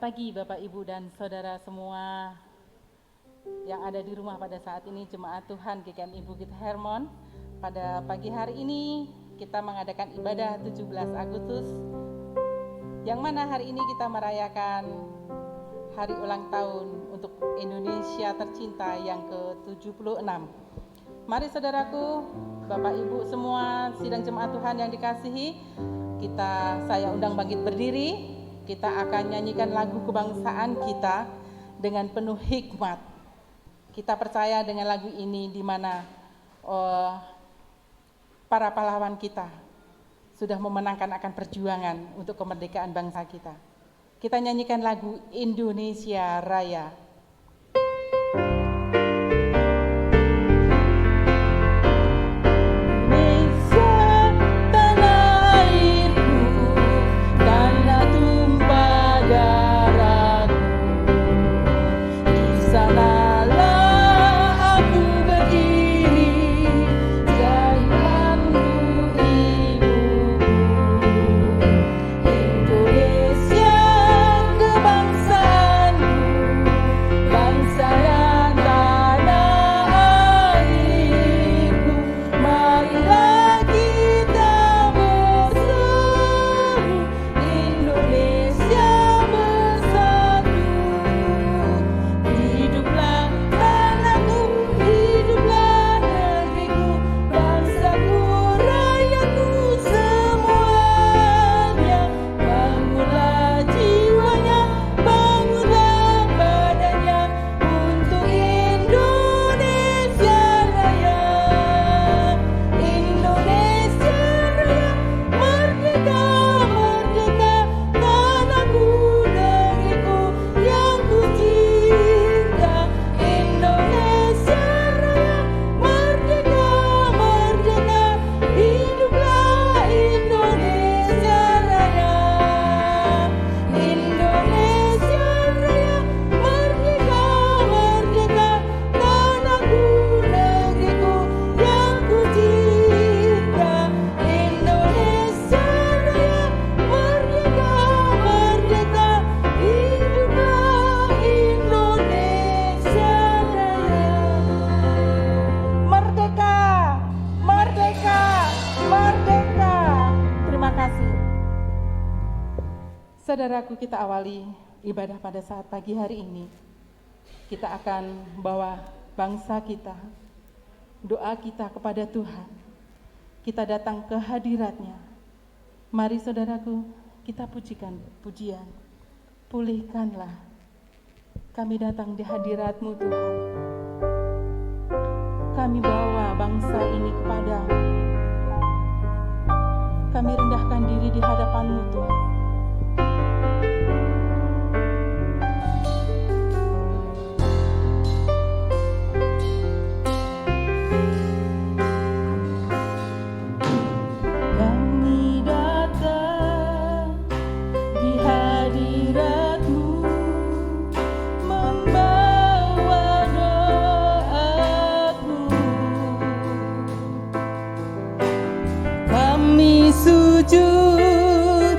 Selamat pagi Bapak, Ibu, dan Saudara semua yang ada di rumah pada saat ini, Jemaat Tuhan GKMI Bukit Hermon. Pada pagi hari ini kita mengadakan ibadah 17 Agustus, yang mana hari ini kita merayakan hari ulang tahun untuk Indonesia tercinta yang ke-76. Mari saudaraku, Bapak Ibu semua, sidang Jemaat Tuhan yang dikasihi, saya undang bangkit berdiri. Kita akan nyanyikan lagu kebangsaan kita dengan penuh hikmat. Kita percaya dengan lagu ini di mana para pahlawan kita sudah memenangkan akan perjuangan untuk kemerdekaan bangsa kita. Kita nyanyikan lagu Indonesia Raya. Saudaraku, kita awali ibadah pada saat pagi hari ini. Kita akan bawa bangsa kita, doa kita kepada Tuhan. Kita datang ke hadirat-Nya. Mari saudaraku, kita pujikan pujian. Pulihkanlah. Kami datang di hadirat-Mu Tuhan. Kami bawa bangsa ini kepadamu. Kami rendahkan diri di hadapan-Mu Tuhan. Sujud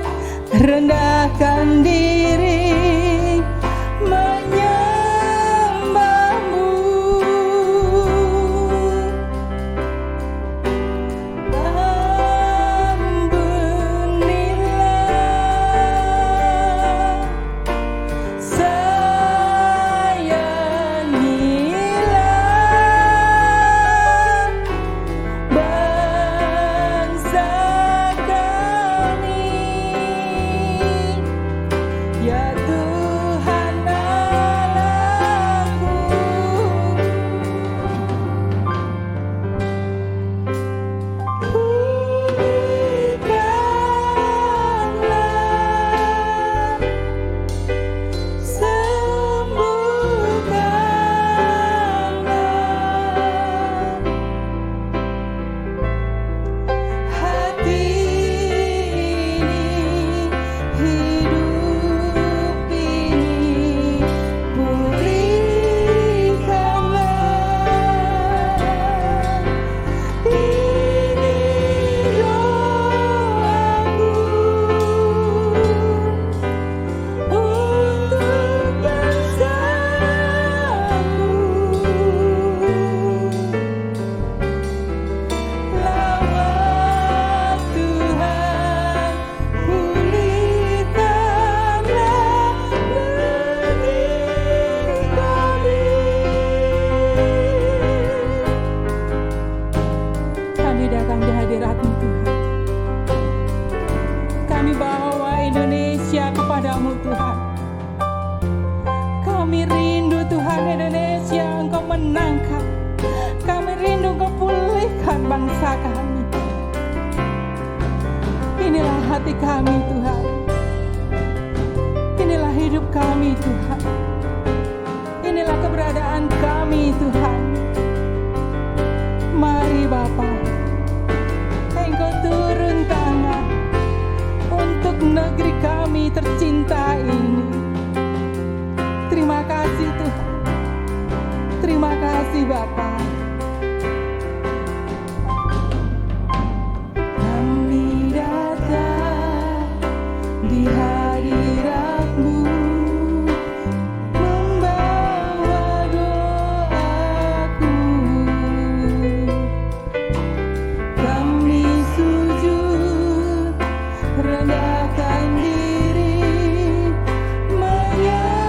Kami rindu Tuhan Indonesia Engkau menangkan. Kami rindu Engkau pulihkan bangsa kami. Inilah hati kami Tuhan. Inilah hidup kami Tuhan. Inilah keberadaan kami Tuhan. Mari Bapa, Engkau turun tangan untuk negeri kami tercinta ini. Terima kasih Tuhan. Terima kasih Bapa. Kami datang di hadirat-Mu, membawa doaku. Kami sujud, rendahkan diri, menyembah-Mu.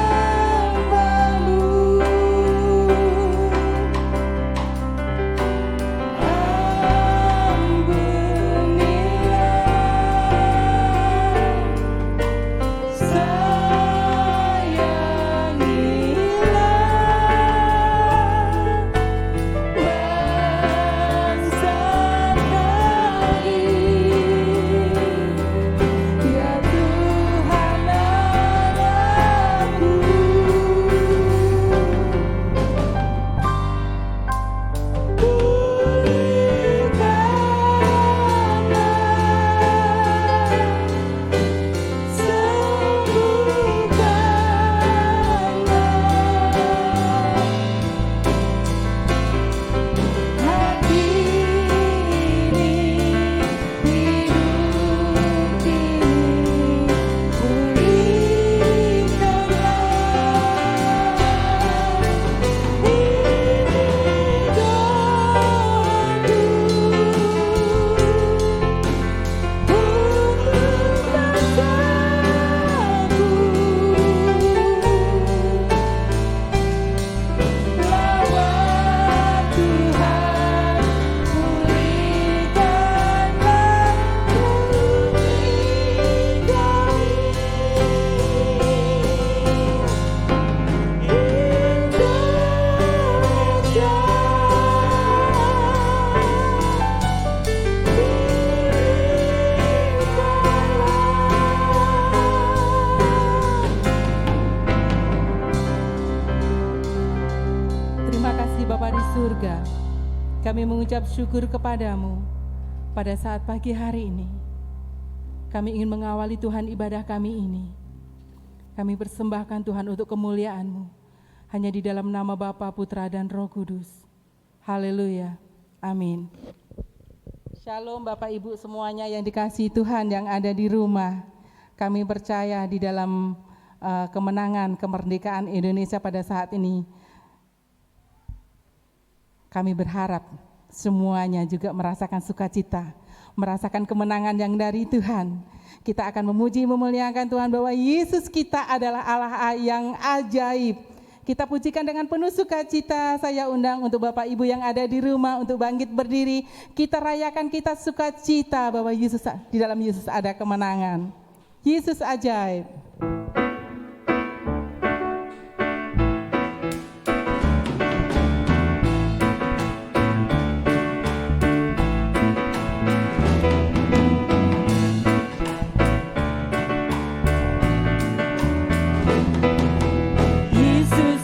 surga, kami mengucap syukur kepadamu pada saat pagi hari ini. Kami ingin mengawali Tuhan ibadah kami ini. Kami persembahkan Tuhan untuk kemuliaan-Mu, hanya di dalam nama Bapa, Putra, dan Roh Kudus. Haleluya. Amin. Shalom Bapak Ibu semuanya yang dikasihi Tuhan yang ada di rumah. Kami percaya di dalam kemenangan kemerdekaan Indonesia pada saat ini. Kami berharap semuanya juga merasakan sukacita, merasakan kemenangan yang dari Tuhan. Kita akan memuji memuliakan Tuhan bahwa Yesus kita adalah Allah yang ajaib. Kita pujikan dengan penuh sukacita. Saya undang untuk Bapak Ibu yang ada di rumah untuk bangkit berdiri. Kita rayakan, kita sukacita bahwa Yesus, di dalam Yesus ada kemenangan. Yesus ajaib. Yesus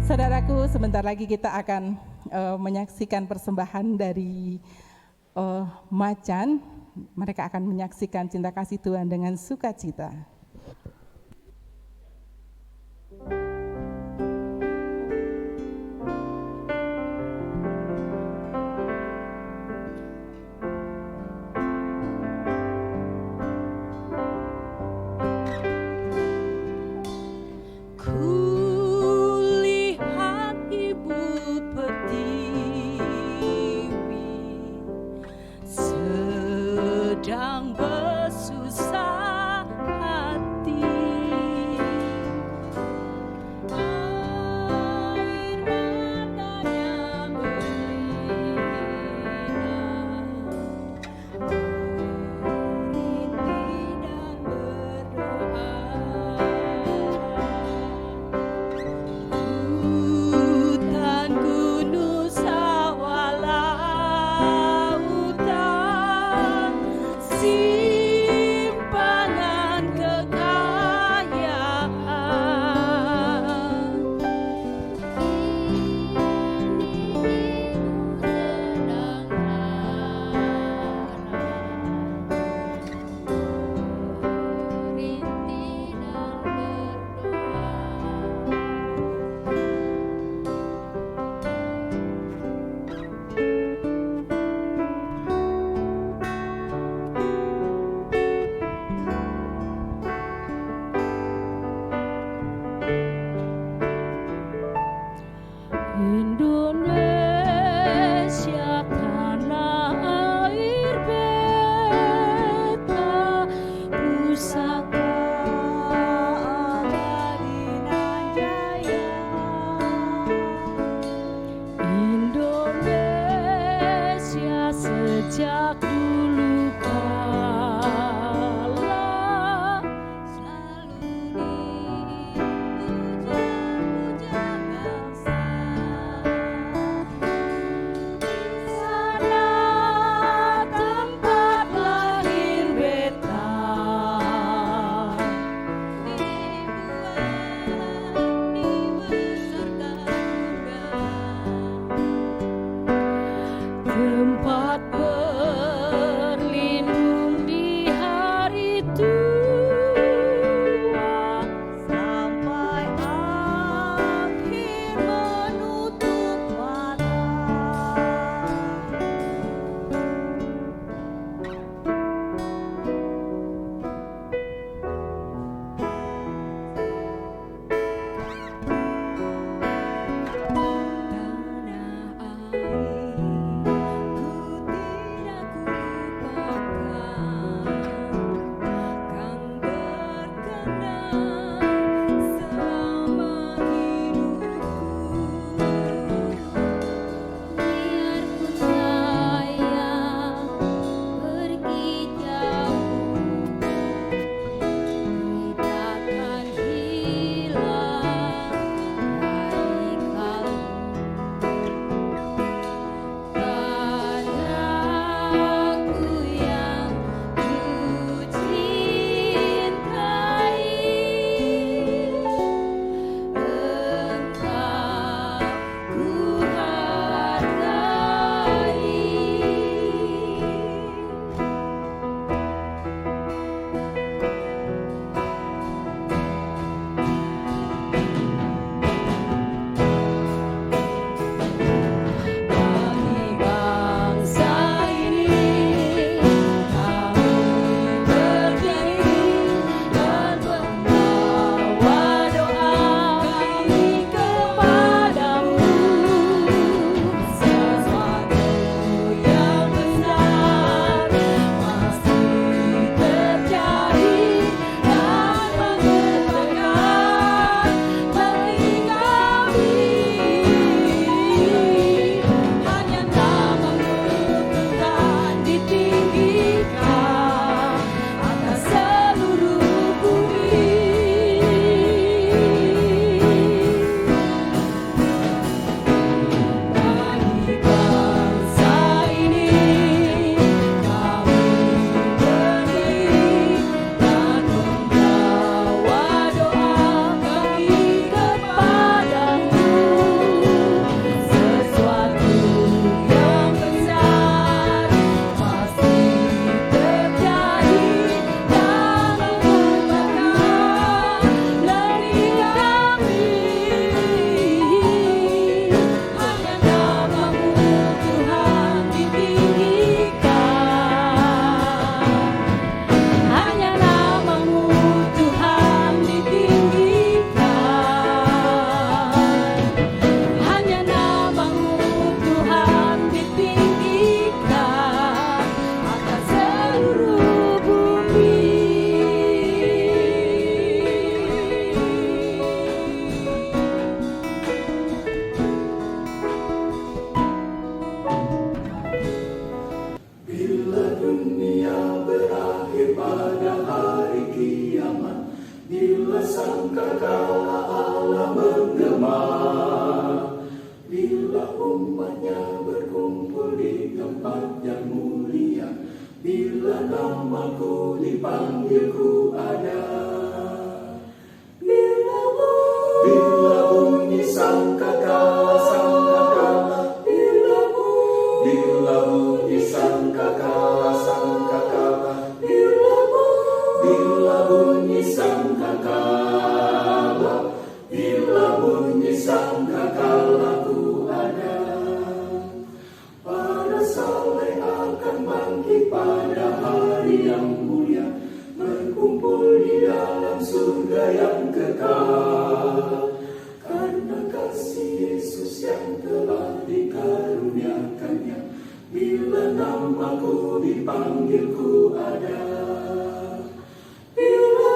Saudaraku, sebentar lagi kita akan menyaksikan persembahan dari Macan. Mereka akan menyaksikan cinta kasih Tuhan dengan sukacita. namaku dipanggil ku ada. Bila bunyi sangkakala, bila bunyi sangkakala, bila bunyi sangkakala, bila bunyi sangkakala ku ada. Para saleh akan bangkit pada hari yang mulia, berkumpul di dalam surga yang kekal. Karena kasih Yesus yang telah dikaruniakannya, bila namaku dipanggil ku ada. Bila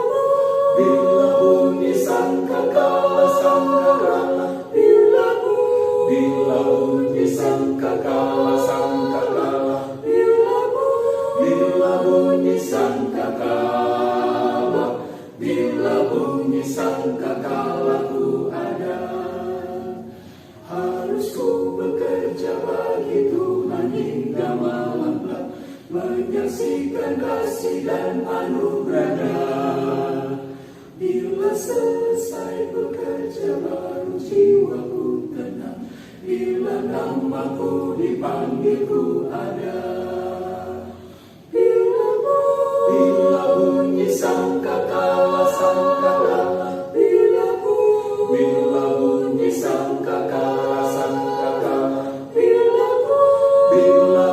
bunyi sangkakala, bila bunyi sangkakala, bila bunyi sangkakala, bila bunyi sangkakala ku ada. Harus ku bekerja bagi Tuhan hingga malam gelap, menyaksikan kasih dan anugerahnya. Bila selesai bekerja baru jiwaku tenang, bila namaku dipanggil ku ada. Bila bunyi sangkakala, bila bunyi sangkakala, bila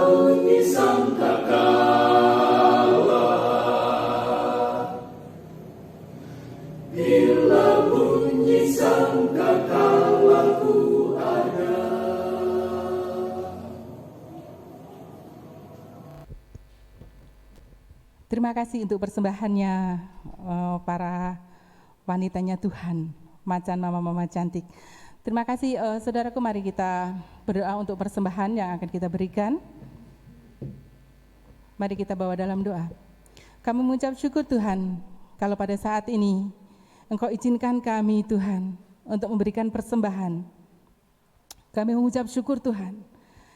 bunyi sangkakala, bila bunyi sangkakala ku ada. Terima kasih untuk persembahannya para wanitanya Tuhan, macan mama-mama cantik. Terima kasih saudaraku, mari kita berdoa untuk persembahan yang akan kita berikan. Mari kita bawa dalam doa. Kami mengucap syukur Tuhan, kalau pada saat ini Engkau izinkan kami Tuhan untuk memberikan persembahan. Kami mengucap syukur Tuhan,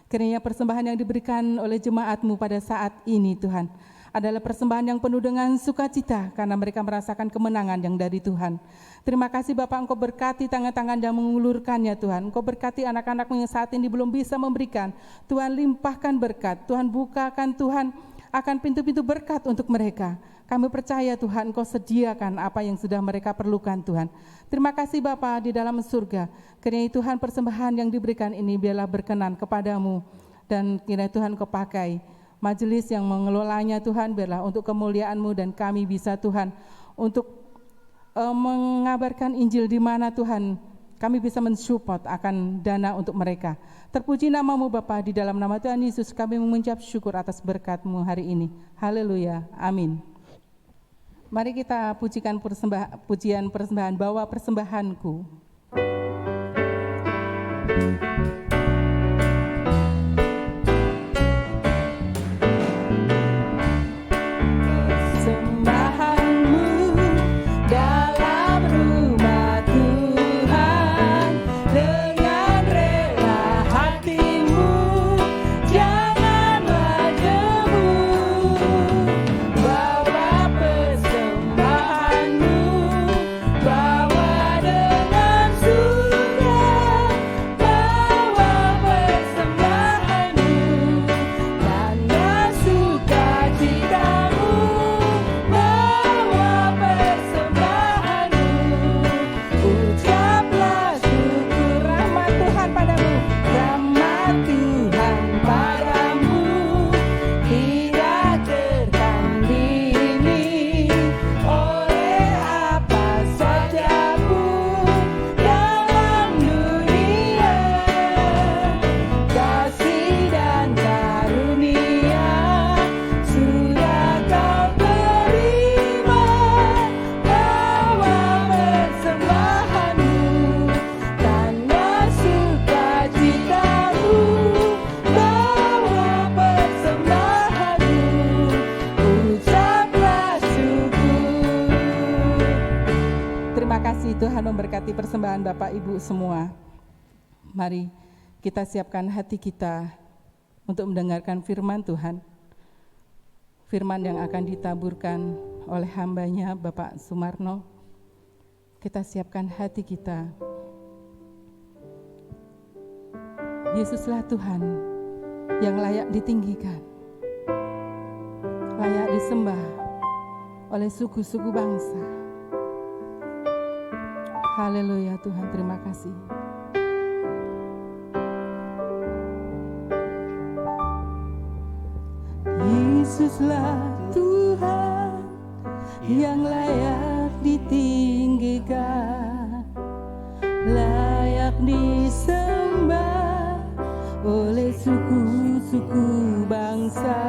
kiranya persembahan yang diberikan oleh jemaat-Mu pada saat ini Tuhan adalah persembahan yang penuh dengan sukacita karena mereka merasakan kemenangan yang dari Tuhan. Terima kasih Bapak, Engkau berkati tangan-tangan yang mengulurkannya Tuhan. Engkau berkati anak-anak-Mu yang saat ini belum bisa memberikan. Tuhan limpahkan berkat, Tuhan bukakan Tuhan akan pintu-pintu berkat untuk mereka. Kami percaya Tuhan Engkau sediakan apa yang sudah mereka perlukan Tuhan. Terima kasih Bapa di dalam surga. Kiranya Tuhan persembahan yang diberikan ini biarlah berkenan kepadamu. Dan kiranya Tuhan Engkau pakai majelis yang mengelolanya Tuhan, biarlah untuk kemuliaan-Mu dan kami bisa Tuhan untuk mengabarkan Injil di mana Tuhan kami bisa mensupport akan dana untuk mereka. Terpuji nama-Mu Bapa, di dalam nama Tuhan Yesus kami mengucap syukur atas berkat-Mu hari ini. Haleluya, amin. Mari kita pujikan pujian persembahan, bawa persembahanku. Tuhan memberkati persembahan Bapak Ibu semua. Mari kita siapkan hati kita untuk mendengarkan firman Tuhan. firman yang akan ditaburkan oleh hambanya Bapak Sumarno. Kita siapkan hati kita. Yesuslah Tuhan yang layak ditinggikan, layak disembah oleh suku-suku bangsa. Haleluya Tuhan, terima kasih. Yesuslah Tuhan yang layak ditinggikan, layak disembah oleh suku-suku bangsa.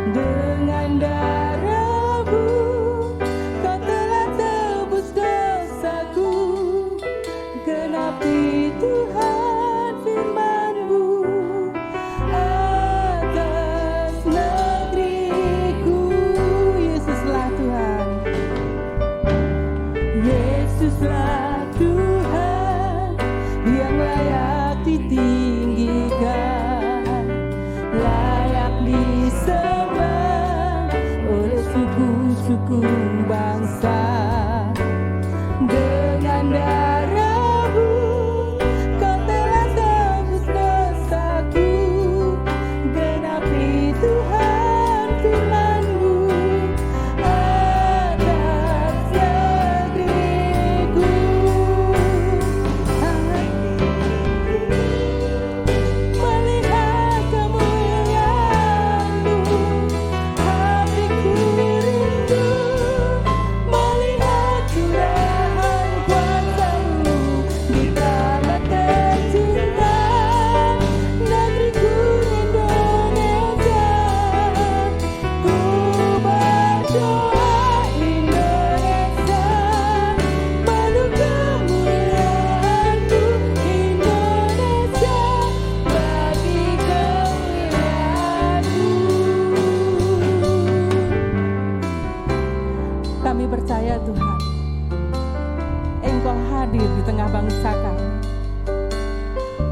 Dengan darah-Mu Kau telah tebus dosaku, genapi Tuhan firman-Mu atas negeriku. Yesuslah Tuhan, Yesuslah Tuhan yang layak ditinggikan, layak disembah oleh suku-suku bangsa. Dengan darah-Mu Kau telah tebus dosaku, genapi Tuhan firman-Mu atas negeriku. Melihat kemuliaan-Mu, hatiku rindu melihat curahan kuasa-Mu di tanah tercinta, negeriku Indonesia. Ku berdoa Indonesia, penuh kemuliaan-Mu Indonesia, bagi kemuliaan-Mu. Kami percaya Tuhan, Engkau hadir di tengah bangsa kami.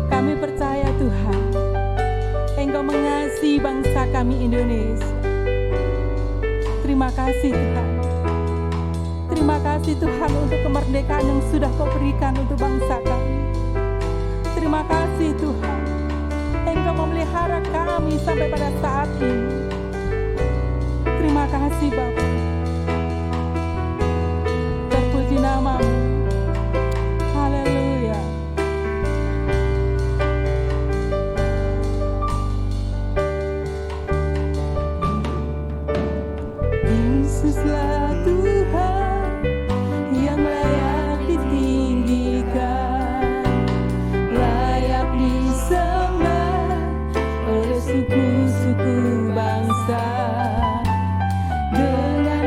Kami percaya Tuhan, Engkau mengasihi bangsa kami Indonesia. Terima kasih Tuhan. Terima kasih Tuhan untuk kemerdekaan yang sudah Kau berikan untuk bangsa kami. Terima kasih Tuhan, Engkau memelihara kami sampai pada saat ini. Terima kasih Bapa. Terpuji nama-Mu. Haleluya. Yesuslah Tuhan yang layak ditinggikan, layak disembah oleh suku-suku bangsa. Dengan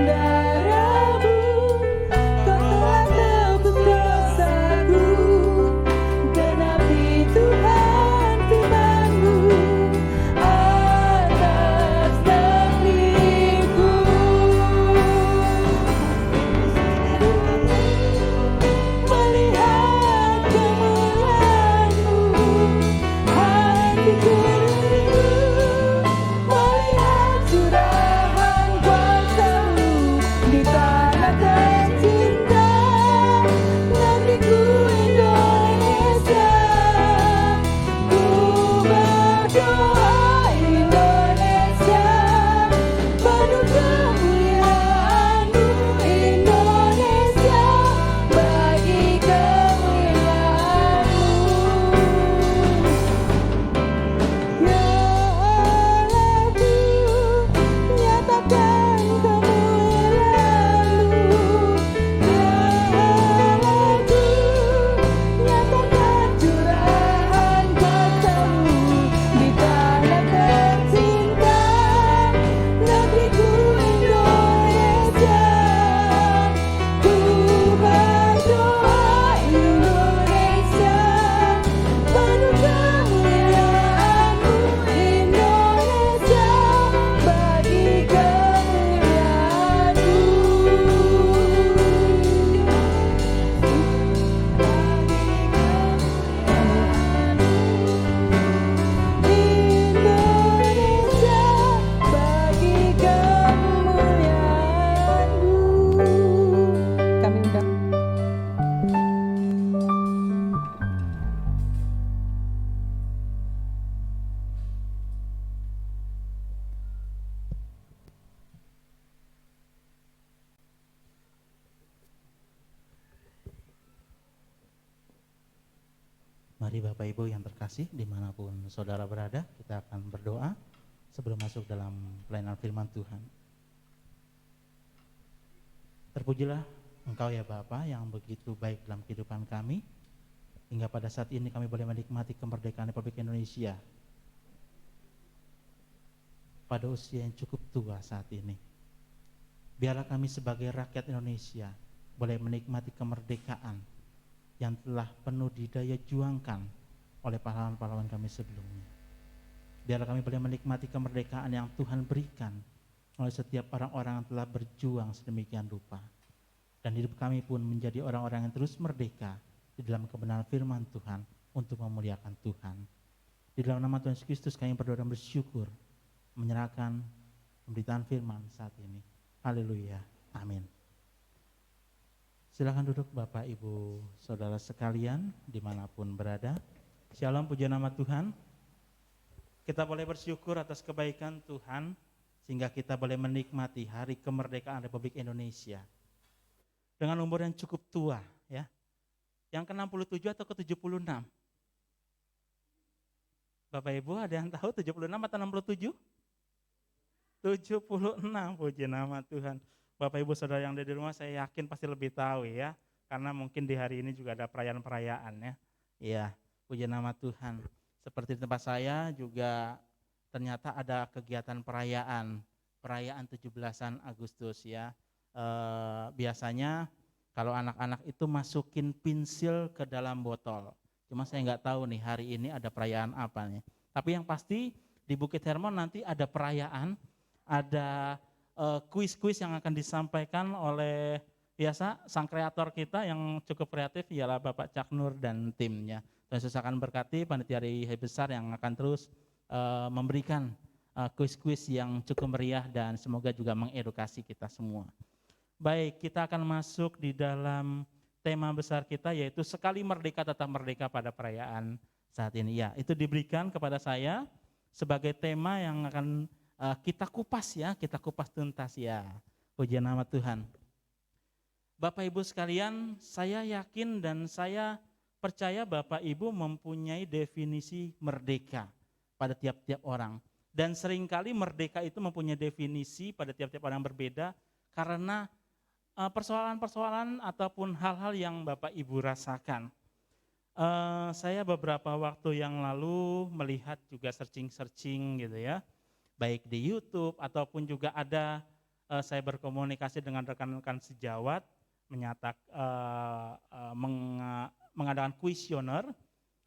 Mari Bapak Ibu yang terkasih dimanapun saudara berada, kita akan berdoa sebelum masuk dalam pelayanan firman Tuhan. Terpujilah Engkau ya Bapa yang begitu baik dalam kehidupan kami, hingga pada saat ini kami boleh menikmati kemerdekaan Republik Indonesia pada usia yang cukup tua saat ini. Biarlah kami sebagai rakyat Indonesia boleh menikmati kemerdekaan yang telah penuh didaya juangkan oleh pahlawan-pahlawan kami sebelumnya. Biarlah kami boleh menikmati kemerdekaan yang Tuhan berikan oleh setiap orang-orang yang telah berjuang sedemikian rupa. Dan hidup kami pun menjadi orang-orang yang terus merdeka di dalam kebenaran firman Tuhan untuk memuliakan Tuhan. Di dalam nama Tuhan Yesus Kristus kami berdoa dan bersyukur menyerahkan pemberitaan firman saat ini. Haleluya. Amin. Silakan duduk Bapak, Ibu, Saudara sekalian dimanapun berada. Shalom, puji nama Tuhan. Kita boleh bersyukur atas kebaikan Tuhan sehingga kita boleh menikmati hari kemerdekaan Republik Indonesia dengan umur yang cukup tua, ya. Yang ke-67 atau ke-76? Bapak Ibu ada yang tahu 76 atau 67? 76, puji nama Tuhan. Bapak Ibu Saudara yang ada di rumah, saya yakin pasti lebih tahu ya, karena mungkin di hari ini juga ada perayaan-perayaan ya. Iya, puji nama Tuhan. Seperti di tempat saya juga ternyata ada kegiatan perayaan 17-an Agustus ya. Biasanya kalau anak-anak itu masukin pensil ke dalam botol. Cuma saya nggak tahu nih hari ini ada perayaan apa nih. Tapi yang pasti di Bukit Hermon nanti ada perayaan, ada kuis-kuis yang akan disampaikan oleh biasa sang kreator kita yang cukup kreatif ialah Bapak Cak Nur dan timnya. Tuhan Yesus akan berkati panitia hari besar yang akan terus memberikan kuis-kuis yang cukup meriah dan semoga juga mengedukasi kita semua. Baik, kita akan masuk di dalam tema besar kita yaitu sekali merdeka tetap merdeka pada perayaan saat ini. Ya, itu diberikan kepada saya sebagai tema yang akan kita kupas ya, kita kupas tuntas ya. Puji nama Tuhan. Bapak Ibu sekalian, saya yakin dan saya percaya Bapak Ibu mempunyai definisi merdeka pada tiap-tiap orang. Dan seringkali merdeka itu mempunyai definisi pada tiap-tiap orang berbeda karena persoalan-persoalan ataupun hal-hal yang Bapak Ibu rasakan. Saya beberapa waktu yang lalu melihat juga searching-searching gitu ya. Baik di YouTube ataupun juga ada saya berkomunikasi dengan rekan-rekan sejawat mengadakan kuesioner.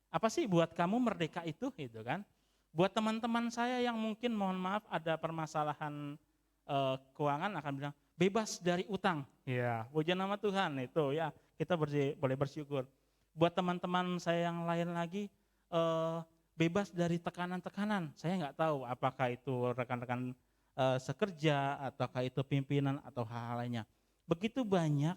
Apa sih buat kamu merdeka itu gitu kan? Buat teman-teman saya yang mungkin mohon maaf ada permasalahan keuangan akan bilang bebas dari utang. Ya, puji nama Tuhan itu ya, kita boleh bersyukur. Buat teman-teman saya yang lain lagi bebas dari tekanan-tekanan. Saya nggak tahu apakah itu rekan-rekan sekerja, ataukah itu pimpinan atau hal-hal lainnya. Begitu banyak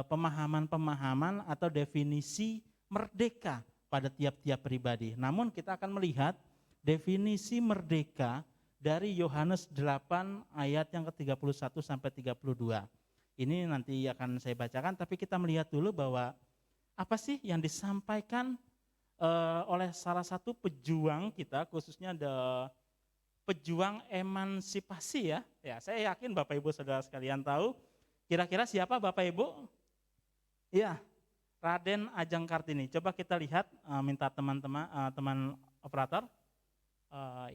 pemahaman-pemahaman atau definisi merdeka pada tiap-tiap pribadi. Namun kita akan melihat definisi merdeka dari Yohanes 8 ayat yang ke-31 sampai 32. Ini nanti akan saya bacakan, tapi kita melihat dulu bahwa apa sih yang disampaikan oleh salah satu pejuang kita, khususnya ada pejuang emansipasi ya. Ya, saya yakin Bapak Ibu Saudara sekalian tahu. Kira-kira siapa Bapak Ibu? Iya, Raden Ajeng Kartini. Coba kita lihat, minta teman-teman teman operator.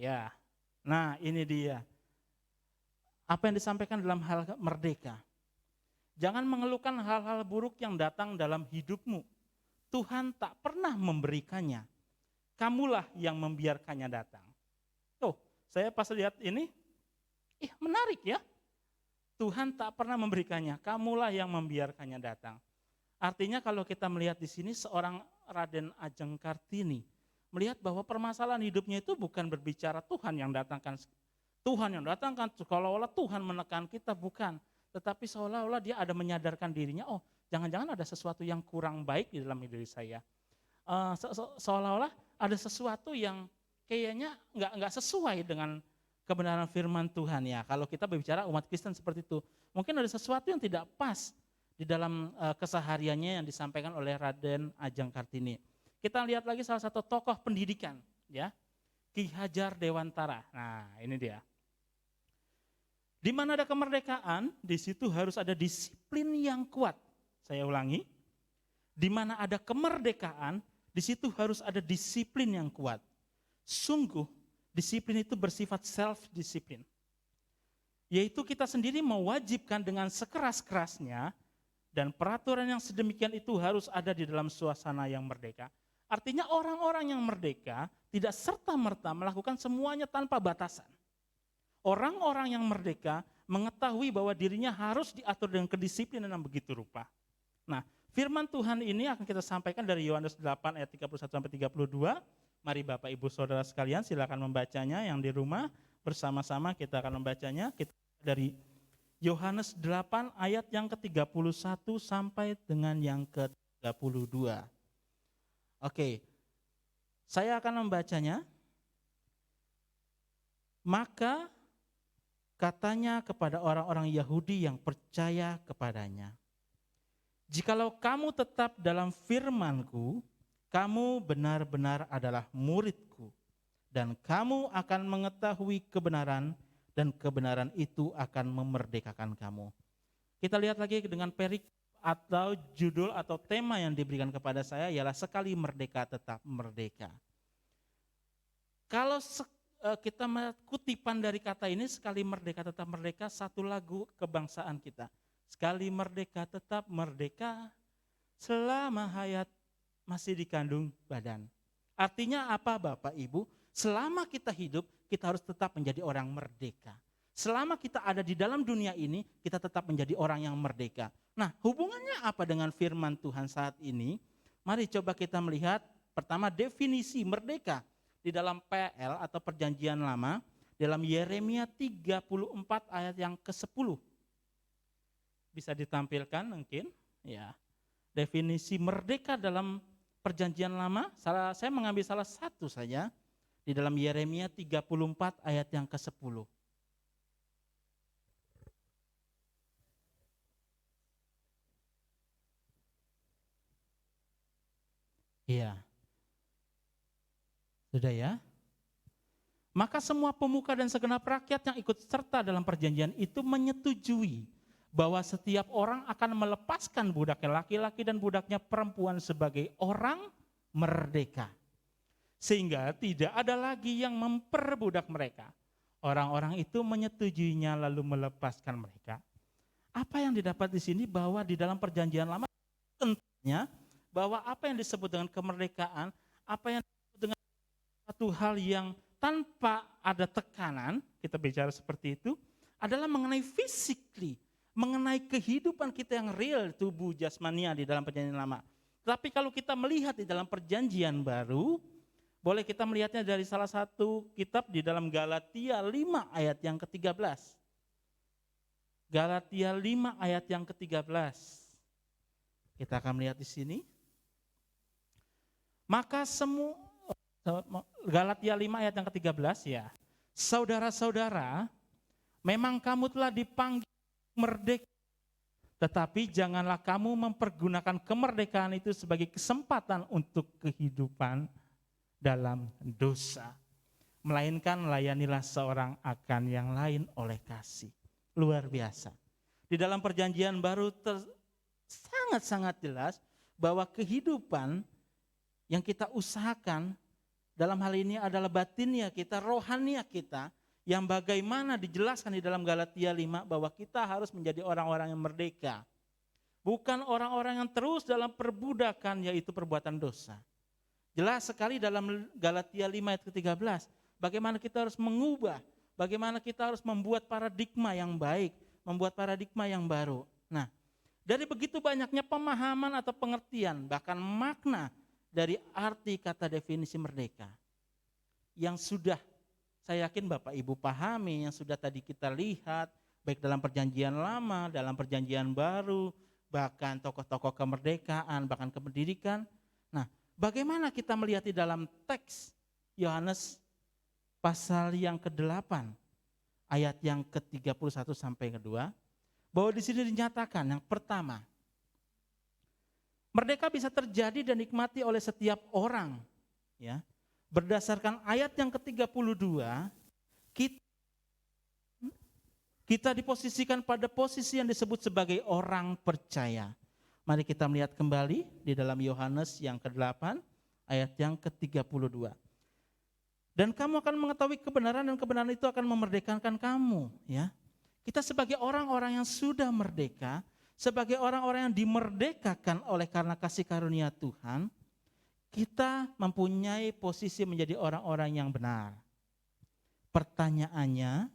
Ya, nah ini dia. Apa yang disampaikan dalam hal merdeka? Jangan mengeluhkan hal-hal buruk yang datang dalam hidupmu. Tuhan tak pernah memberikannya, kamulah yang membiarkannya datang. Tuh, saya pas lihat ini, menarik ya. Tuhan tak pernah memberikannya, kamulah yang membiarkannya datang. Artinya kalau kita melihat di sini seorang Raden Ajeng Kartini, melihat bahwa permasalahan hidupnya itu bukan berbicara Tuhan yang datangkan, seolah-olah Tuhan menekan kita, bukan. Tetapi seolah-olah dia ada menyadarkan dirinya, jangan-jangan ada sesuatu yang kurang baik di dalam hidup saya. Seolah-olah ada sesuatu yang kayaknya nggak sesuai dengan kebenaran firman Tuhan ya. Kalau kita berbicara umat Kristen seperti itu, mungkin ada sesuatu yang tidak pas di dalam kesehariannya yang disampaikan oleh Raden Ajeng Kartini. Kita lihat lagi salah satu tokoh pendidikan, ya, Ki Hajar Dewantara. Nah, ini dia. Di mana ada kemerdekaan, di situ harus ada disiplin yang kuat. Saya ulangi, di mana ada kemerdekaan, di situ harus ada disiplin yang kuat. Sungguh, disiplin itu bersifat self-disiplin. Yaitu kita sendiri mewajibkan dengan sekeras-kerasnya, dan peraturan yang sedemikian itu harus ada di dalam suasana yang merdeka. Artinya orang-orang yang merdeka tidak serta-merta melakukan semuanya tanpa batasan. Orang-orang yang merdeka mengetahui bahwa dirinya harus diatur dengan kedisiplinan yang begitu rupa. Nah, firman Tuhan ini akan kita sampaikan dari Yohanes 8 ayat 31-32. Mari Bapak Ibu Saudara sekalian silakan membacanya, yang di rumah bersama-sama kita akan membacanya. Kita dari Yohanes 8 ayat yang ke-31 sampai dengan yang ke-32. Oke, saya akan membacanya. Maka katanya kepada orang-orang Yahudi yang percaya kepadanya, jikalau kamu tetap dalam firman-Ku, kamu benar-benar adalah murid-Ku, dan kamu akan mengetahui kebenaran, dan kebenaran itu akan memerdekakan kamu. Kita lihat lagi dengan perik atau judul atau tema yang diberikan kepada saya ialah sekali merdeka tetap merdeka. Kalau kita kutipan dari kata ini, sekali merdeka tetap merdeka, satu lagu kebangsaan kita. Sekali merdeka tetap merdeka, selama hayat masih dikandung badan. Artinya apa Bapak Ibu? Selama kita hidup, kita harus tetap menjadi orang merdeka. Selama kita ada di dalam dunia ini, kita tetap menjadi orang yang merdeka. Nah, hubungannya apa dengan firman Tuhan saat ini? Mari coba kita melihat pertama definisi merdeka di dalam PL atau Perjanjian Lama, dalam Yeremia 34 ayat yang ke-10. Bisa ditampilkan mungkin, ya. Definisi merdeka dalam Perjanjian Lama, saya mengambil salah satu saja, di dalam Yeremia 34 ayat yang ke-10. Iya. Sudah ya? Maka semua pemuka dan segenap rakyat yang ikut serta dalam perjanjian itu menyetujui bahwa setiap orang akan melepaskan budaknya laki-laki dan budaknya perempuan sebagai orang merdeka. Sehingga tidak ada lagi yang memperbudak mereka. Orang-orang itu menyetujuinya lalu melepaskan mereka. Apa yang didapat di sini bahwa di dalam perjanjian lama tentunya bahwa apa yang disebut dengan kemerdekaan, apa yang disebut dengan satu hal yang tanpa ada tekanan, kita bicara seperti itu, adalah mengenai physically, mengenai kehidupan kita yang real, tubuh jasmania di dalam perjanjian lama. Tapi kalau kita melihat di dalam perjanjian baru, boleh kita melihatnya dari salah satu kitab di dalam Galatia 5 ayat yang ke-13. Galatia 5 ayat yang ke-13. Kita akan melihat di sini. Maka semua, Galatia 5 ayat yang ke-13 ya. Saudara-saudara, memang kamu telah dipanggil merdeka, tetapi janganlah kamu mempergunakan kemerdekaan itu sebagai kesempatan untuk kehidupan dalam dosa. Melainkan layanilah seorang akan yang lain oleh kasih. Luar biasa. Di dalam perjanjian baru sangat-sangat jelas bahwa kehidupan yang kita usahakan dalam hal ini adalah batinnya kita, rohania kita, yang bagaimana dijelaskan di dalam Galatia 5 bahwa kita harus menjadi orang-orang yang merdeka. Bukan orang-orang yang terus dalam perbudakan, yaitu perbuatan dosa. Jelas sekali dalam Galatia 5 ayat ke-13, bagaimana kita harus mengubah, bagaimana kita harus membuat paradigma yang baik, membuat paradigma yang baru. Nah, dari begitu banyaknya pemahaman atau pengertian, bahkan makna dari arti kata definisi merdeka, yang sudah saya yakin Bapak Ibu pahami, yang sudah tadi kita lihat, baik dalam perjanjian lama, dalam perjanjian baru, bahkan tokoh-tokoh kemerdekaan, bahkan kependidikan. Nah, bagaimana kita melihat di dalam teks Yohanes pasal yang ke-8, ayat yang ke-31 sampai ke-2, bahwa di sini dinyatakan yang pertama, Merdeka bisa terjadi dan nikmati oleh setiap orang. Ya. Berdasarkan ayat yang ke-32, kita diposisikan pada posisi yang disebut sebagai orang percaya. Mari kita melihat kembali di dalam Yohanes yang ke-8, ayat yang ke-32. Dan kamu akan mengetahui kebenaran dan kebenaran itu akan memerdekakan kamu. Ya. Kita sebagai orang-orang yang sudah merdeka, sebagai orang-orang yang dimerdekakan oleh karena kasih karunia Tuhan, kita mempunyai posisi menjadi orang-orang yang benar. Pertanyaannya,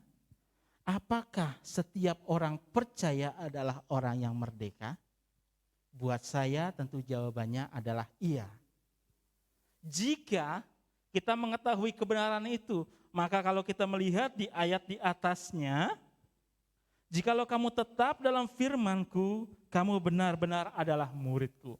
apakah setiap orang percaya adalah orang yang merdeka? Buat saya tentu jawabannya adalah iya. Jika kita mengetahui kebenaran itu, maka kalau kita melihat di ayat di atasnya, jikalau kamu tetap dalam firman-Ku, kamu benar-benar adalah murid-Ku.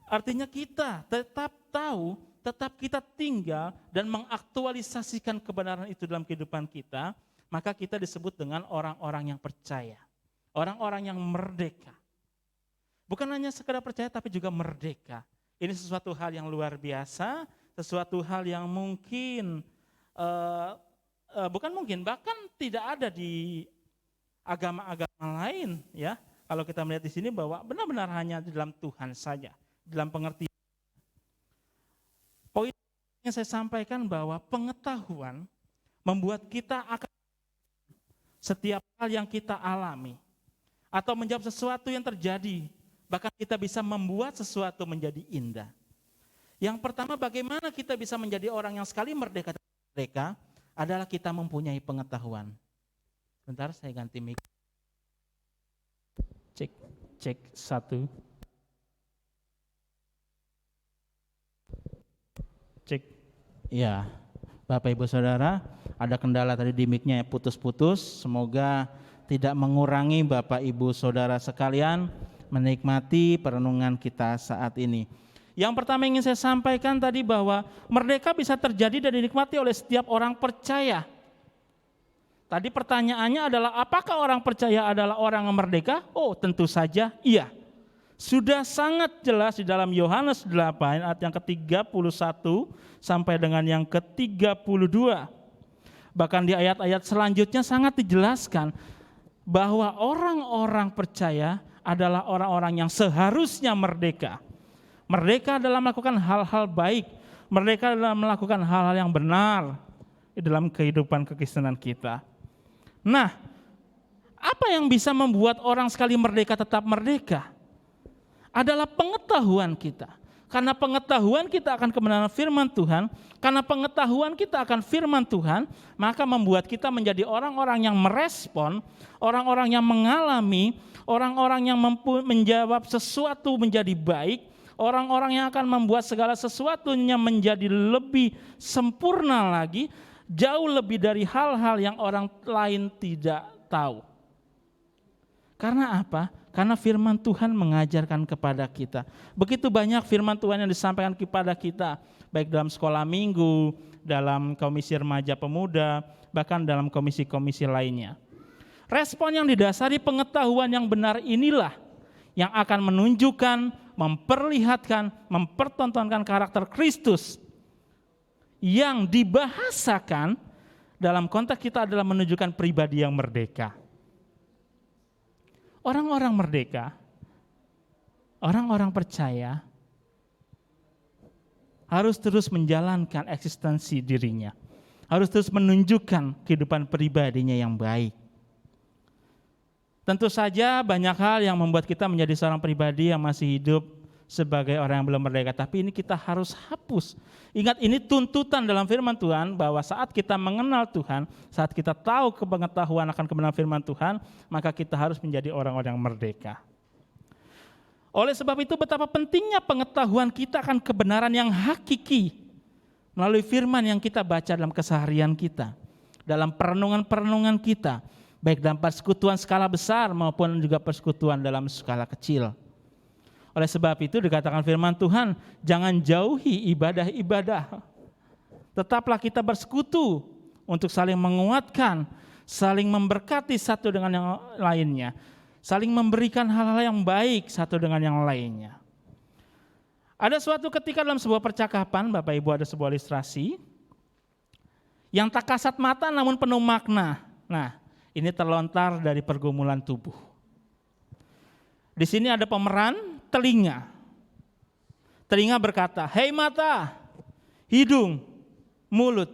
Artinya kita tetap tahu, tetap kita tinggal dan mengaktualisasikan kebenaran itu dalam kehidupan kita, maka kita disebut dengan orang-orang yang percaya, orang-orang yang merdeka. Bukan hanya sekedar percaya tapi juga merdeka. Ini sesuatu hal yang luar biasa, sesuatu hal yang mungkin bahkan tidak ada di agama-agama lain, ya. Kalau kita melihat di sini bahwa benar-benar hanya di dalam Tuhan saja, dalam pengertian. Poin yang saya sampaikan bahwa pengetahuan membuat kita akan setiap hal yang kita alami atau menjawab sesuatu yang terjadi, bahkan kita bisa membuat sesuatu menjadi indah. Yang pertama, bagaimana kita bisa menjadi orang yang sekali merdeka adalah kita mempunyai pengetahuan. Bentar, saya ganti mic. Cek 1. Cek. Ya, Bapak Ibu Saudara, ada kendala tadi di mic-nya putus-putus. Semoga tidak mengurangi Bapak Ibu Saudara sekalian menikmati perenungan kita saat ini. Yang pertama ingin saya sampaikan tadi bahwa merdeka bisa terjadi dan dinikmati oleh setiap orang percaya. Tadi pertanyaannya adalah apakah orang percaya adalah orang yang merdeka? Oh, tentu saja iya. Sudah sangat jelas di dalam Yohanes 8 ayat yang ke-31 sampai dengan yang ke-32. Bahkan di ayat-ayat selanjutnya sangat dijelaskan bahwa orang-orang percaya adalah orang-orang yang seharusnya merdeka. Merdeka dalam melakukan hal-hal baik, merdeka dalam melakukan hal-hal yang benar di dalam kehidupan kekristenan kita. Nah, apa yang bisa membuat orang sekali merdeka tetap merdeka? Adalah pengetahuan kita. Karena pengetahuan kita akan kebenaran firman Tuhan, karena pengetahuan kita akan firman Tuhan, maka membuat kita menjadi orang-orang yang merespon, orang-orang yang mengalami, orang-orang yang menjawab sesuatu menjadi baik, orang-orang yang akan membuat segala sesuatunya menjadi lebih sempurna lagi, jauh lebih dari hal-hal yang orang lain tidak tahu. Karena apa? Karena firman Tuhan mengajarkan kepada kita. Begitu banyak firman Tuhan yang disampaikan kepada kita, baik dalam sekolah minggu, dalam komisi remaja pemuda, bahkan dalam komisi-komisi lainnya. Respon yang didasari pengetahuan yang benar inilah yang akan menunjukkan, memperlihatkan, mempertontonkan karakter Kristus yang dibahasakan dalam konteks kita adalah menunjukkan pribadi yang merdeka. Orang-orang merdeka, orang-orang percaya harus terus menjalankan eksistensi dirinya, harus terus menunjukkan kehidupan pribadinya yang baik. Tentu saja banyak hal yang membuat kita menjadi seorang pribadi yang masih hidup sebagai orang yang belum merdeka, tapi ini kita harus hapus. Ingat, ini tuntutan dalam firman Tuhan bahwa saat kita mengenal Tuhan, saat kita tahu pengetahuan akan kebenaran firman Tuhan, maka kita harus menjadi orang-orang yang merdeka. Oleh sebab itu betapa pentingnya pengetahuan kita akan kebenaran yang hakiki melalui firman yang kita baca dalam keseharian kita, dalam perenungan-perenungan kita, baik dalam persekutuan skala besar maupun juga persekutuan dalam skala kecil. Oleh sebab itu dikatakan firman Tuhan, jangan jauhi ibadah-ibadah. Tetaplah kita bersekutu untuk saling menguatkan, saling memberkati satu dengan yang lainnya. saling memberikan hal-hal yang baik satu dengan yang lainnya. Ada suatu ketika dalam sebuah percakapan, Bapak Ibu, ada sebuah ilustrasi yang tak kasat mata namun penuh makna. Nah, ini terlontar dari pergumulan tubuh. Di sini ada pemeran telinga. Telinga berkata, "Hei mata, hidung, mulut.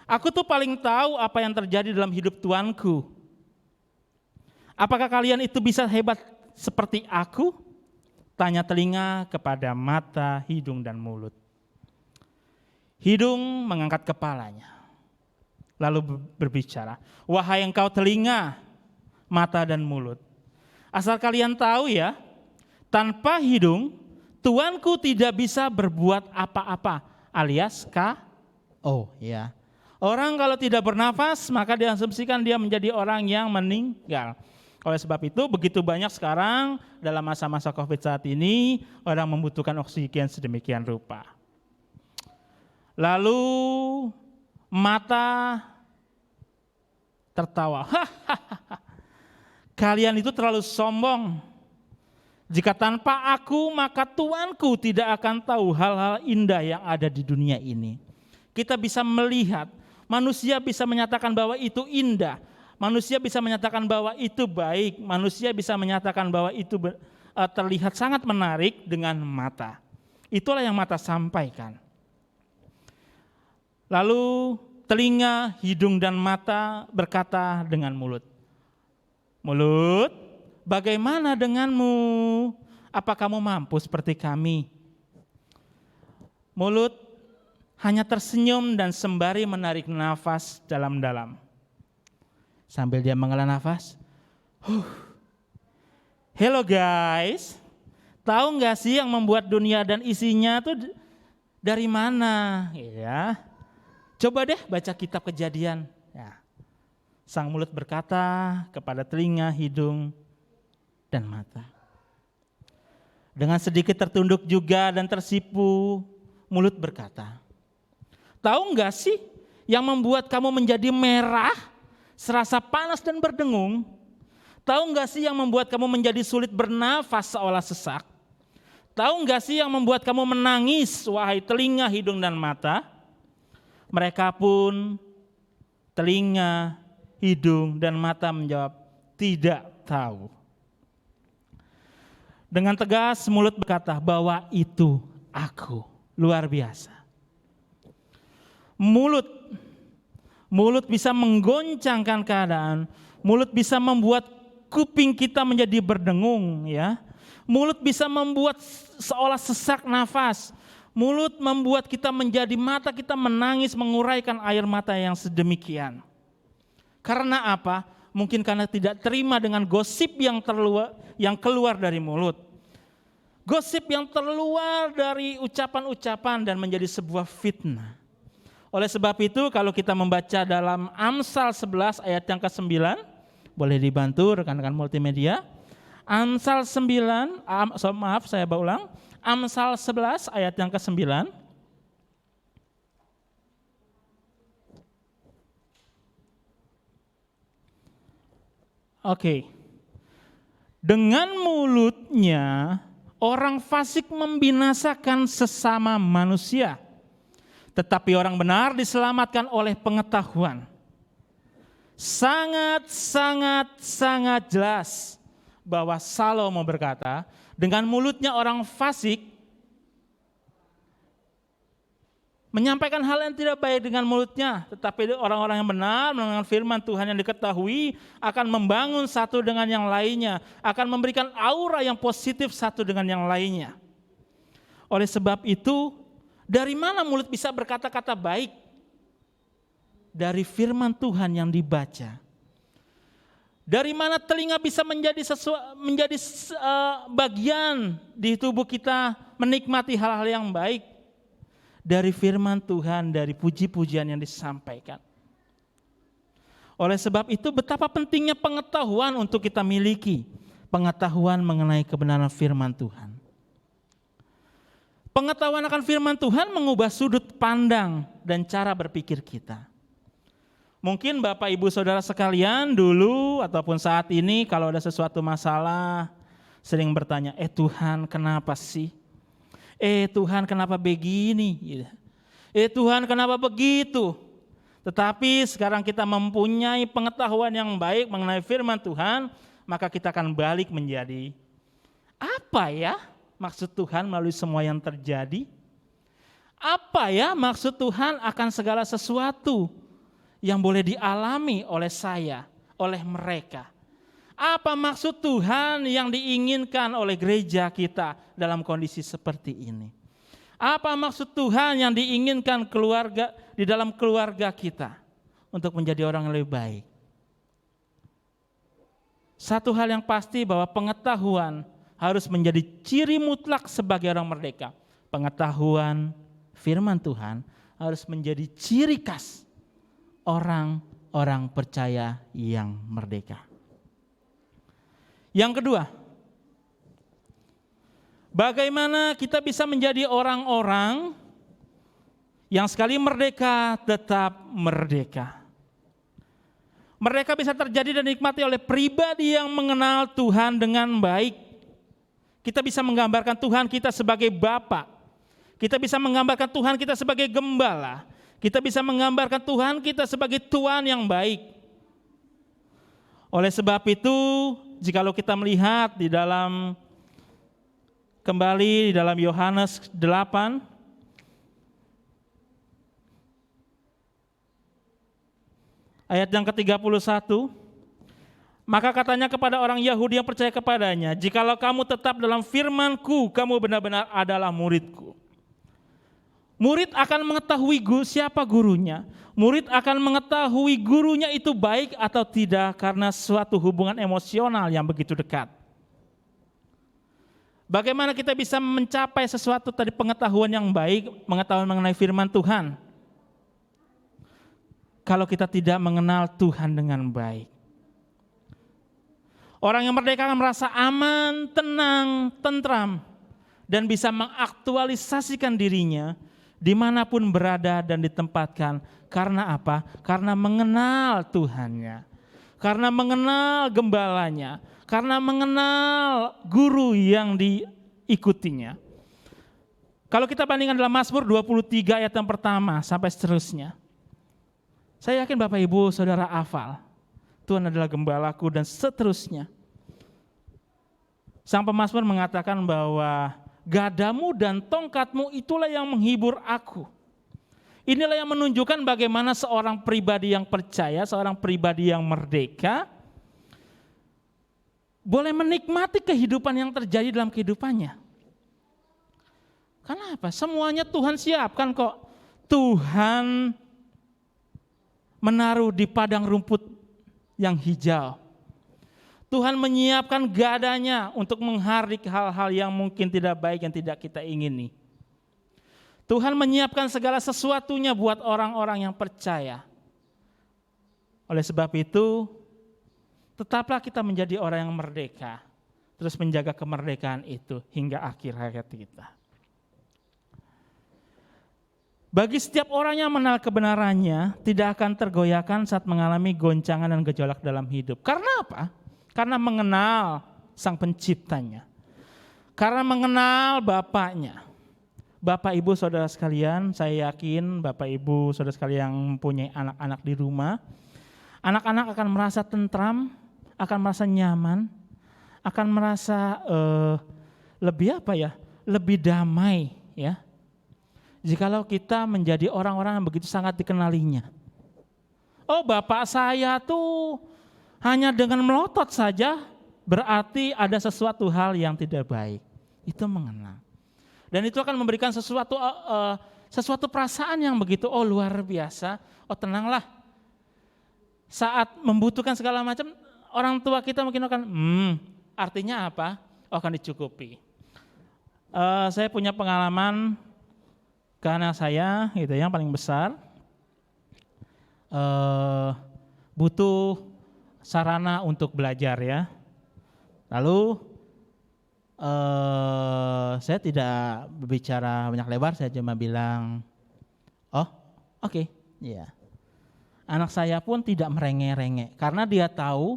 Aku tuh paling tahu apa yang terjadi dalam hidup tuanku. Apakah kalian itu bisa hebat seperti aku?" Tanya telinga kepada mata, hidung, dan mulut. Hidung mengangkat kepalanya, lalu berbicara, "Wahai engkau telinga, mata, dan mulut. Asal kalian tahu ya, tanpa hidung, tuanku tidak bisa berbuat apa-apa." Alias KO ya. Orang kalau tidak bernafas, maka diasumsikan dia menjadi orang yang meninggal. Oleh sebab itu, begitu banyak sekarang dalam masa-masa COVID saat ini, orang membutuhkan oksigen sedemikian rupa. Lalu mata tertawa. "Kalian itu terlalu sombong. Jika tanpa aku, maka tuanku tidak akan tahu hal-hal indah yang ada di dunia ini." Kita bisa melihat, manusia bisa menyatakan bahwa itu indah. Manusia bisa menyatakan bahwa itu baik, manusia bisa menyatakan bahwa itu terlihat sangat menarik dengan mata. Itulah yang mata sampaikan. Lalu telinga, hidung, dan mata berkata dengan mulut, "Mulut, bagaimana denganmu? Apa kamu mampu seperti kami?" Mulut hanya tersenyum dan sembari menarik nafas dalam-dalam. Sambil dia menghela nafas, "Hello guys, tahu nggak sih yang membuat dunia dan isinya tuh dari mana?" Ya, coba deh baca kitab Kejadian. Ya. Sang mulut berkata kepada telinga, hidung, dan mata. Dengan sedikit tertunduk juga dan tersipu, mulut berkata, "Tahu nggak sih yang membuat kamu menjadi merah, serasa panas dan berdengung? Tahu nggak sih yang membuat kamu menjadi sulit bernafas seolah sesak? Tahu nggak sih yang membuat kamu menangis, wahai telinga, hidung, dan mata?" Mereka pun, telinga, hidung, dan mata menjawab, "Tidak tahu." Dengan tegas mulut berkata bahwa itu aku. Luar biasa. Mulut bisa menggoncangkan keadaan, mulut bisa membuat kuping kita menjadi berdengung ya. Mulut bisa membuat seolah sesak nafas. Mulut membuat kita menjadi mata kita menangis menguraikan air mata yang sedemikian. Karena apa? Mungkin karena tidak terima dengan gosip yang keluar dari mulut. Gosip yang terluar dari ucapan-ucapan dan menjadi sebuah fitnah. Oleh sebab itu kalau kita membaca dalam Amsal 11 ayat yang ke-9, boleh dibantu rekan-rekan multimedia. Amsal 9, saya ulang. Amsal 11 ayat yang ke-9. Oke. Dengan mulutnya orang fasik membinasakan sesama manusia. Tetapi orang benar diselamatkan oleh pengetahuan. Sangat jelas bahwa Salomo berkata, dengan mulutnya orang fasik menyampaikan hal yang tidak baik dengan mulutnya, tetapi orang-orang yang benar mendengar firman Tuhan yang diketahui akan membangun satu dengan yang lainnya, akan memberikan aura yang positif satu dengan yang lainnya. Oleh sebab itu, dari mana mulut bisa berkata-kata baik? Dari firman Tuhan yang dibaca. Dari mana telinga bisa menjadi bagian di tubuh kita menikmati hal-hal yang baik? Dari firman Tuhan, dari puji-pujian yang disampaikan. Oleh sebab itu betapa pentingnya pengetahuan untuk kita miliki. Pengetahuan mengenai kebenaran firman Tuhan. Pengetahuan akan firman Tuhan mengubah sudut pandang dan cara berpikir kita. Mungkin Bapak Ibu Saudara sekalian dulu ataupun saat ini kalau ada sesuatu masalah sering bertanya, Tuhan kenapa sih? Tuhan kenapa begini? Tuhan kenapa begitu? Tetapi sekarang kita mempunyai pengetahuan yang baik mengenai firman Tuhan, maka kita akan balik menjadi, apa ya maksud Tuhan melalui semua yang terjadi? Apa ya maksud Tuhan akan segala sesuatu yang boleh dialami oleh saya, oleh mereka? Apa maksud Tuhan yang diinginkan oleh gereja kita dalam kondisi seperti ini? Apa maksud Tuhan yang diinginkan di dalam keluarga kita untuk menjadi orang yang lebih baik? Satu hal yang pasti bahwa pengetahuan harus menjadi ciri mutlak sebagai orang merdeka. Pengetahuan firman Tuhan harus menjadi ciri khas orang-orang percaya yang merdeka. Yang kedua, bagaimana kita bisa menjadi orang-orang yang sekali merdeka tetap merdeka. Merdeka bisa terjadi dan dinikmati oleh pribadi yang mengenal Tuhan dengan baik. Kita bisa menggambarkan Tuhan kita sebagai Bapa. Kita bisa menggambarkan Tuhan kita sebagai gembala. Kita bisa menggambarkan Tuhan kita sebagai Tuhan yang baik. Oleh sebab itu, jikalau kita melihat kembali di dalam Yohanes 8, ayat yang ke-31, maka katanya kepada orang Yahudi yang percaya kepadanya, jikalau kamu tetap dalam firman-Ku, kamu benar-benar adalah murid-Ku. Murid akan mengetahui siapa gurunya. Murid akan mengetahui gurunya itu baik atau tidak karena suatu hubungan emosional yang begitu dekat. Bagaimana kita bisa mencapai sesuatu tadi pengetahuan yang baik, mengetahui mengenai firman Tuhan? Kalau kita tidak mengenal Tuhan dengan baik. Orang yang merdeka akan merasa aman, tenang, tentram, dan bisa mengaktualisasikan dirinya dimanapun berada dan ditempatkan. Karena apa? Karena mengenal Tuhannya, karena mengenal gembalanya, karena mengenal guru yang diikutinya. Kalau kita bandingkan dalam Mazmur 23 ayat yang pertama sampai seterusnya, saya yakin Bapak Ibu Saudara hafal, Tuhan adalah gembalaku dan seterusnya. Sang pemazmur mengatakan bahwa gadamu dan tongkatmu itulah yang menghibur aku. Inilah yang menunjukkan bagaimana seorang pribadi yang percaya, seorang pribadi yang merdeka, boleh menikmati kehidupan yang terjadi dalam kehidupannya. Kenapa? Semuanya Tuhan siapkan kok. Tuhan menaruh di padang rumput yang hijau. Tuhan menyiapkan gadanya untuk menghardik hal-hal yang mungkin tidak baik, yang tidak kita ingini. Tuhan menyiapkan segala sesuatunya buat orang-orang yang percaya. Oleh sebab itu, tetaplah kita menjadi orang yang merdeka, terus menjaga kemerdekaan itu hingga akhir hayat kita. Bagi setiap orang yang mengenal kebenarannya, tidak akan tergoyahkan saat mengalami goncangan dan gejolak dalam hidup. Karena apa? Karena mengenal Sang Penciptanya. Karena mengenal Bapaknya. Bapak Ibu Saudara sekalian, saya yakin Bapak Ibu Saudara sekalian yang mempunyai anak-anak di rumah, anak-anak akan merasa tentram, akan merasa nyaman, akan merasa lebih damai ya. Jikalau kita menjadi orang-orang yang begitu sangat dikenalinya. Oh, bapak saya tuh hanya dengan melotot saja berarti ada sesuatu hal yang tidak baik. Itu mengenal. Dan itu akan memberikan sesuatu perasaan yang begitu, oh luar biasa, oh tenanglah. Saat membutuhkan segala macam, orang tua kita mungkin akan, artinya apa? Oh, akan dicukupi. Saya punya pengalaman ke anak saya, gitu yang paling besar, butuh sarana untuk belajar ya. Lalu saya tidak berbicara banyak lebar, saya cuma bilang, oh oke, ya. anak saya pun tidak merengek-rengek. Karena dia tahu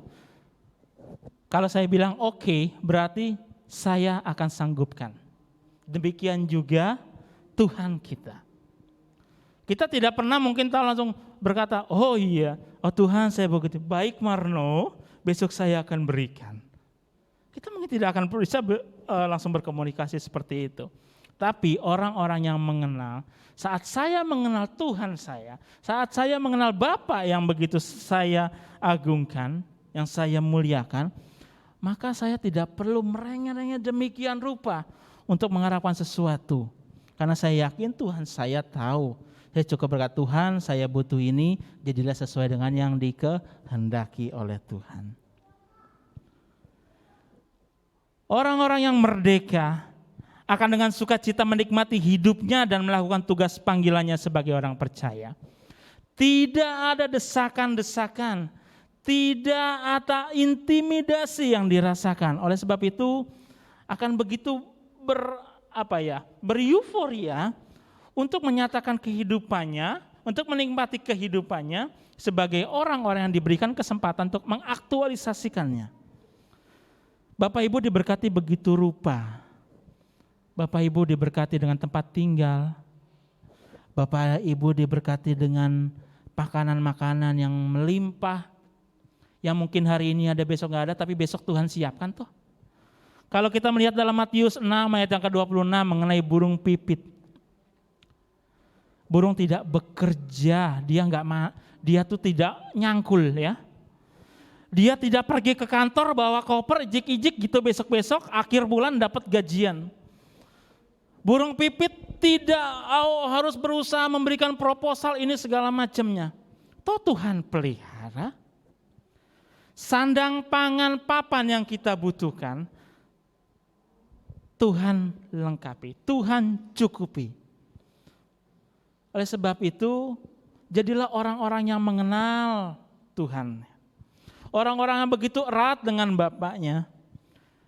kalau saya bilang oke, berarti saya akan sanggupkan. Demikian juga Tuhan kita. Kita tidak pernah mungkin tahu langsung berkata, oh iya, oh Tuhan saya begitu. Baik Marno, besok saya akan berikan. Kita mungkin tidak akan bisa langsung berkomunikasi seperti itu. Tapi orang-orang yang mengenal, saat saya mengenal Tuhan saya, saat saya mengenal Bapa yang begitu saya agungkan, yang saya muliakan, maka saya tidak perlu merengek-rengek demikian rupa untuk mengharapkan sesuatu. Karena saya yakin Tuhan saya tahu. Saya cukup berkata, Tuhan saya butuh ini, jadilah sesuai dengan yang dikehendaki oleh Tuhan. Orang-orang yang merdeka akan dengan sukacita menikmati hidupnya dan melakukan tugas panggilannya sebagai orang percaya. Tidak ada desakan-desakan, tidak ada intimidasi yang dirasakan. Oleh sebab itu akan begitu bereuforia untuk menyatakan kehidupannya, untuk menikmati kehidupannya sebagai orang-orang yang diberikan kesempatan untuk mengaktualisasikannya. Bapak Ibu diberkati begitu rupa. Bapak Ibu diberkati dengan tempat tinggal. Bapak Ibu diberkati dengan makanan-makanan yang melimpah. Yang mungkin hari ini ada, besok gak ada, tapi besok Tuhan siapkan tuh. Kalau kita melihat dalam Matius 6 ayat yang ke-26 mengenai burung pipit. Burung tidak bekerja, dia tuh tidak nyangkul ya. Dia tidak pergi ke kantor bawa koper ijik-ijik gitu besok-besok akhir bulan dapat gajian. Burung pipit tidak harus berusaha memberikan proposal ini segala macamnya. Toh Tuhan pelihara. Sandang, pangan, papan yang kita butuhkan, Tuhan lengkapi, Tuhan cukupi. Oleh sebab itu, jadilah orang-orang yang mengenal Tuhan. Orang-orang yang begitu erat dengan Bapaknya,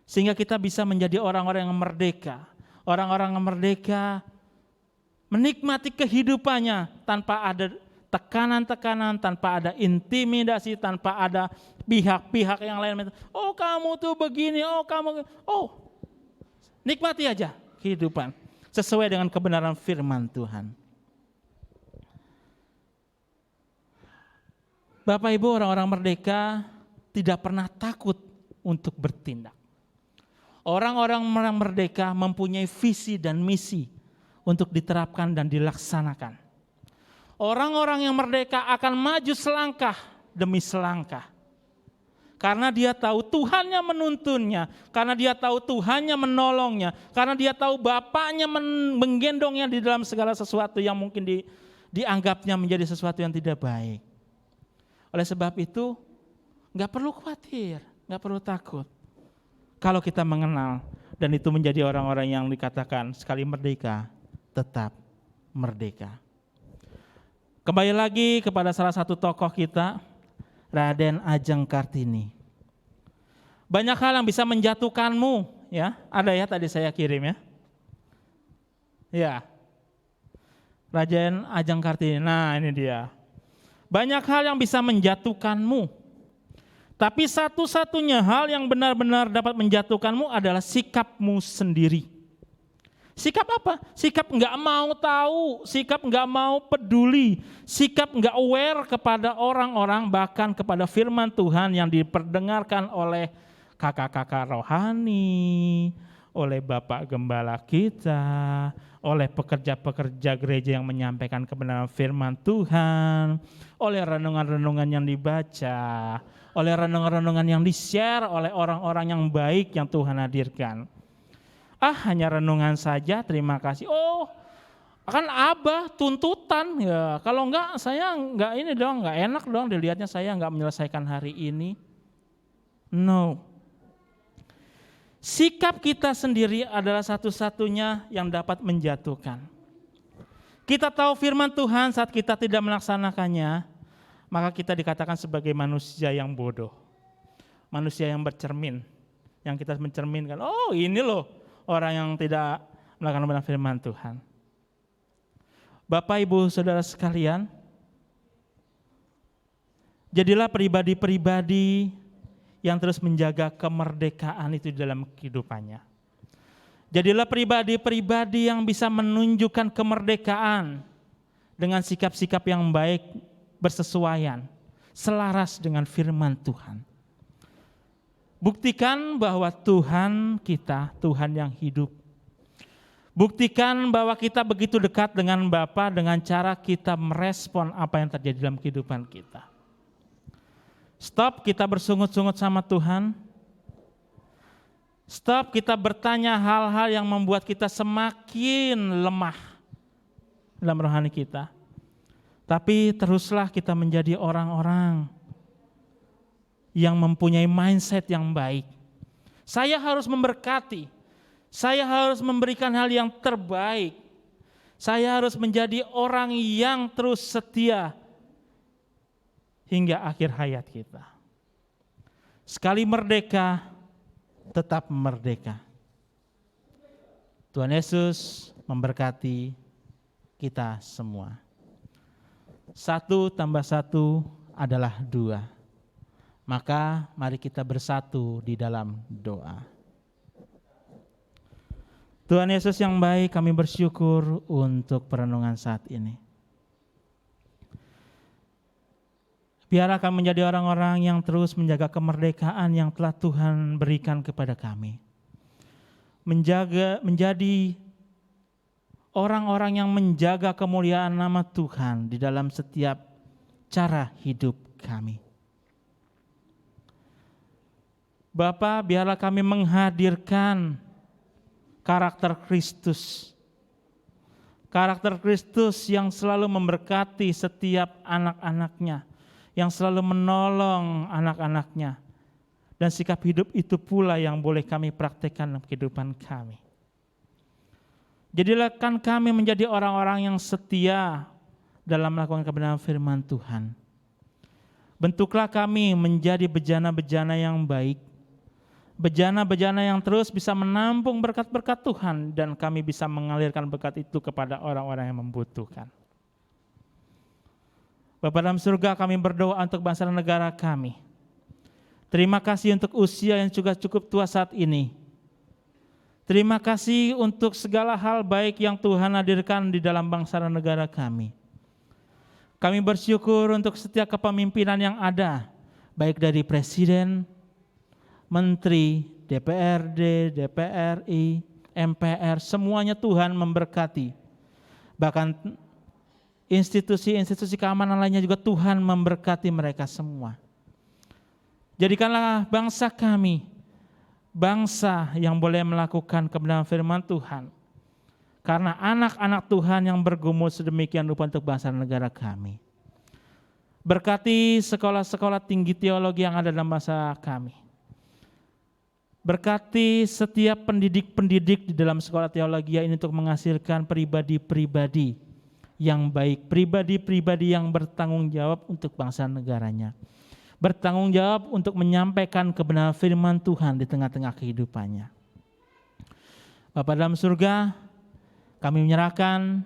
sehingga kita bisa menjadi orang-orang yang merdeka. Orang-orang yang merdeka menikmati kehidupannya tanpa ada tekanan-tekanan, tanpa ada intimidasi, tanpa ada pihak-pihak yang lain. Oh kamu tuh begini, nikmati aja kehidupan sesuai dengan kebenaran firman Tuhan. Bapak Ibu, orang-orang merdeka tidak pernah takut untuk bertindak. Orang-orang merdeka mempunyai visi dan misi untuk diterapkan dan dilaksanakan. Orang-orang yang merdeka akan maju selangkah demi selangkah. Karena dia tahu Tuhannya menuntunnya, karena dia tahu Tuhannya menolongnya, karena dia tahu Bapaknya menggendongnya di dalam segala sesuatu yang mungkin dianggapnya menjadi sesuatu yang tidak baik. Oleh sebab itu, gak perlu khawatir, gak perlu takut. Kalau kita mengenal dan itu menjadi orang-orang yang dikatakan sekali merdeka, tetap merdeka. Kembali lagi kepada salah satu tokoh kita, Raden Ajeng Kartini. Banyak hal yang bisa menjatuhkanmu, ya. Ada ya tadi saya kirim ya. Ya. Raden Ajeng Kartini. Nah, ini dia. Banyak hal yang bisa menjatuhkanmu. Tapi satu-satunya hal yang benar-benar dapat menjatuhkanmu adalah sikapmu sendiri. Sikap apa? Sikap enggak mau tahu, sikap enggak mau peduli, sikap enggak aware kepada orang-orang, bahkan kepada firman Tuhan yang diperdengarkan oleh kakak-kakak rohani, oleh Bapak Gembala kita, oleh pekerja-pekerja gereja yang menyampaikan kebenaran firman Tuhan, oleh renungan-renungan yang dibaca, oleh renungan-renungan yang di-share oleh orang-orang yang baik yang Tuhan hadirkan. Hanya renungan saja, terima kasih. Oh, kan Abah tuntutan ya. Kalau enggak saya enggak ini dong, enggak enak dong dilihatnya saya enggak menyelesaikan hari ini. No. Sikap kita sendiri adalah satu-satunya yang dapat menjatuhkan. Kita tahu firman Tuhan saat kita tidak melaksanakannya, maka kita dikatakan sebagai manusia yang bodoh. Manusia yang bercermin. Yang kita mencerminkan, oh ini loh orang yang tidak melakukan firman Tuhan. Bapak, Ibu, Saudara sekalian, Jadilah pribadi-pribadi yang terus menjaga kemerdekaan itu di dalam kehidupannya. Jadilah pribadi-pribadi yang bisa menunjukkan kemerdekaan dengan sikap-sikap yang baik, bersesuaian, selaras dengan firman Tuhan. Buktikan bahwa Tuhan kita, Tuhan yang hidup. Buktikan bahwa kita begitu dekat dengan Bapa dengan cara kita merespon apa yang terjadi dalam kehidupan kita. Stop kita bersungut-sungut sama Tuhan. Stop kita bertanya hal-hal yang membuat kita semakin lemah dalam rohani kita. Tapi teruslah kita menjadi orang-orang yang mempunyai mindset yang baik. Saya harus memberkati. Saya harus memberikan hal yang terbaik. Saya harus menjadi orang yang terus setia hingga akhir hayat kita. Sekali merdeka, tetap merdeka. Tuhan Yesus memberkati kita semua. 1 tambah 1 adalah 2. Maka mari kita bersatu di dalam doa. Tuhan Yesus yang baik, kami bersyukur untuk perenungan saat ini. Biarlah kami menjadi orang-orang yang terus menjaga kemerdekaan yang telah Tuhan berikan kepada kami. Menjadi orang-orang yang menjaga kemuliaan nama Tuhan di dalam setiap cara hidup kami. Bapa, biarlah kami menghadirkan karakter Kristus. Karakter Kristus yang selalu memberkati setiap anak-anaknya, yang selalu menolong anak-anaknya. Dan sikap hidup itu pula yang boleh kami praktekkan dalam kehidupan kami. Jadilah kan kami menjadi orang-orang yang setia dalam melakukan kebenaran firman Tuhan. Bentuklah kami menjadi bejana-bejana yang baik, bejana-bejana yang terus bisa menampung berkat-berkat Tuhan dan kami bisa mengalirkan berkat itu kepada orang-orang yang membutuhkan. Bapa dalam surga, kami berdoa untuk bangsa dan negara kami. Terima kasih untuk usia yang juga cukup tua saat ini. Terima kasih untuk segala hal baik yang Tuhan hadirkan di dalam bangsa dan negara kami. Kami bersyukur untuk setiap kepemimpinan yang ada, baik dari presiden, menteri, DPRD, DPRI, MPR, semuanya Tuhan memberkati. Bahkan institusi-institusi keamanan lainnya juga Tuhan memberkati mereka semua. Jadikanlah bangsa kami, bangsa yang boleh melakukan kebenaran firman Tuhan. Karena anak-anak Tuhan yang bergumul sedemikian rupa untuk bangsa dan negara kami. Berkati sekolah-sekolah tinggi teologi yang ada dalam bangsa kami. Berkati setiap pendidik-pendidik di dalam sekolah teologi ini untuk menghasilkan pribadi-pribadi yang baik, pribadi-pribadi yang bertanggung jawab untuk bangsa dan negaranya. Bertanggung jawab untuk menyampaikan kebenaran firman Tuhan di tengah-tengah kehidupannya. Bapa dalam surga, kami menyerahkan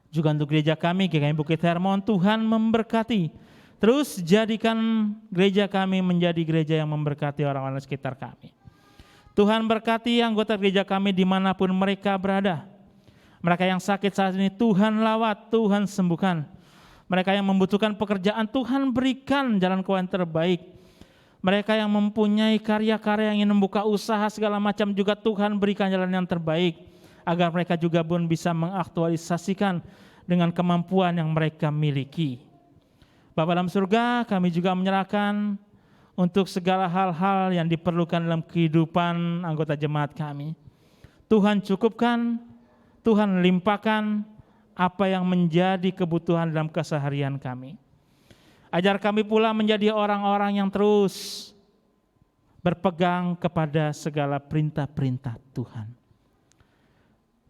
juga untuk gereja kami, GKI Bukit Hermon, Tuhan memberkati. Terus jadikan gereja kami menjadi gereja yang memberkati orang-orang sekitar kami. Tuhan berkati anggota gereja kami dimanapun mereka berada. Mereka yang sakit saat ini Tuhan lawat, Tuhan sembuhkan. Mereka yang membutuhkan pekerjaan Tuhan berikan jalan keluar yang terbaik. Mereka yang mempunyai karya-karya yang ingin membuka usaha segala macam juga Tuhan berikan jalan yang terbaik. Agar mereka juga pun bisa mengaktualisasikan dengan kemampuan yang mereka miliki. Bapa dalam surga, kami juga menyerahkan untuk segala hal-hal yang diperlukan dalam kehidupan anggota jemaat kami. Tuhan cukupkan, Tuhan limpahkan apa yang menjadi kebutuhan dalam keseharian kami. Ajar kami pula menjadi orang-orang yang terus berpegang kepada segala perintah-perintah Tuhan.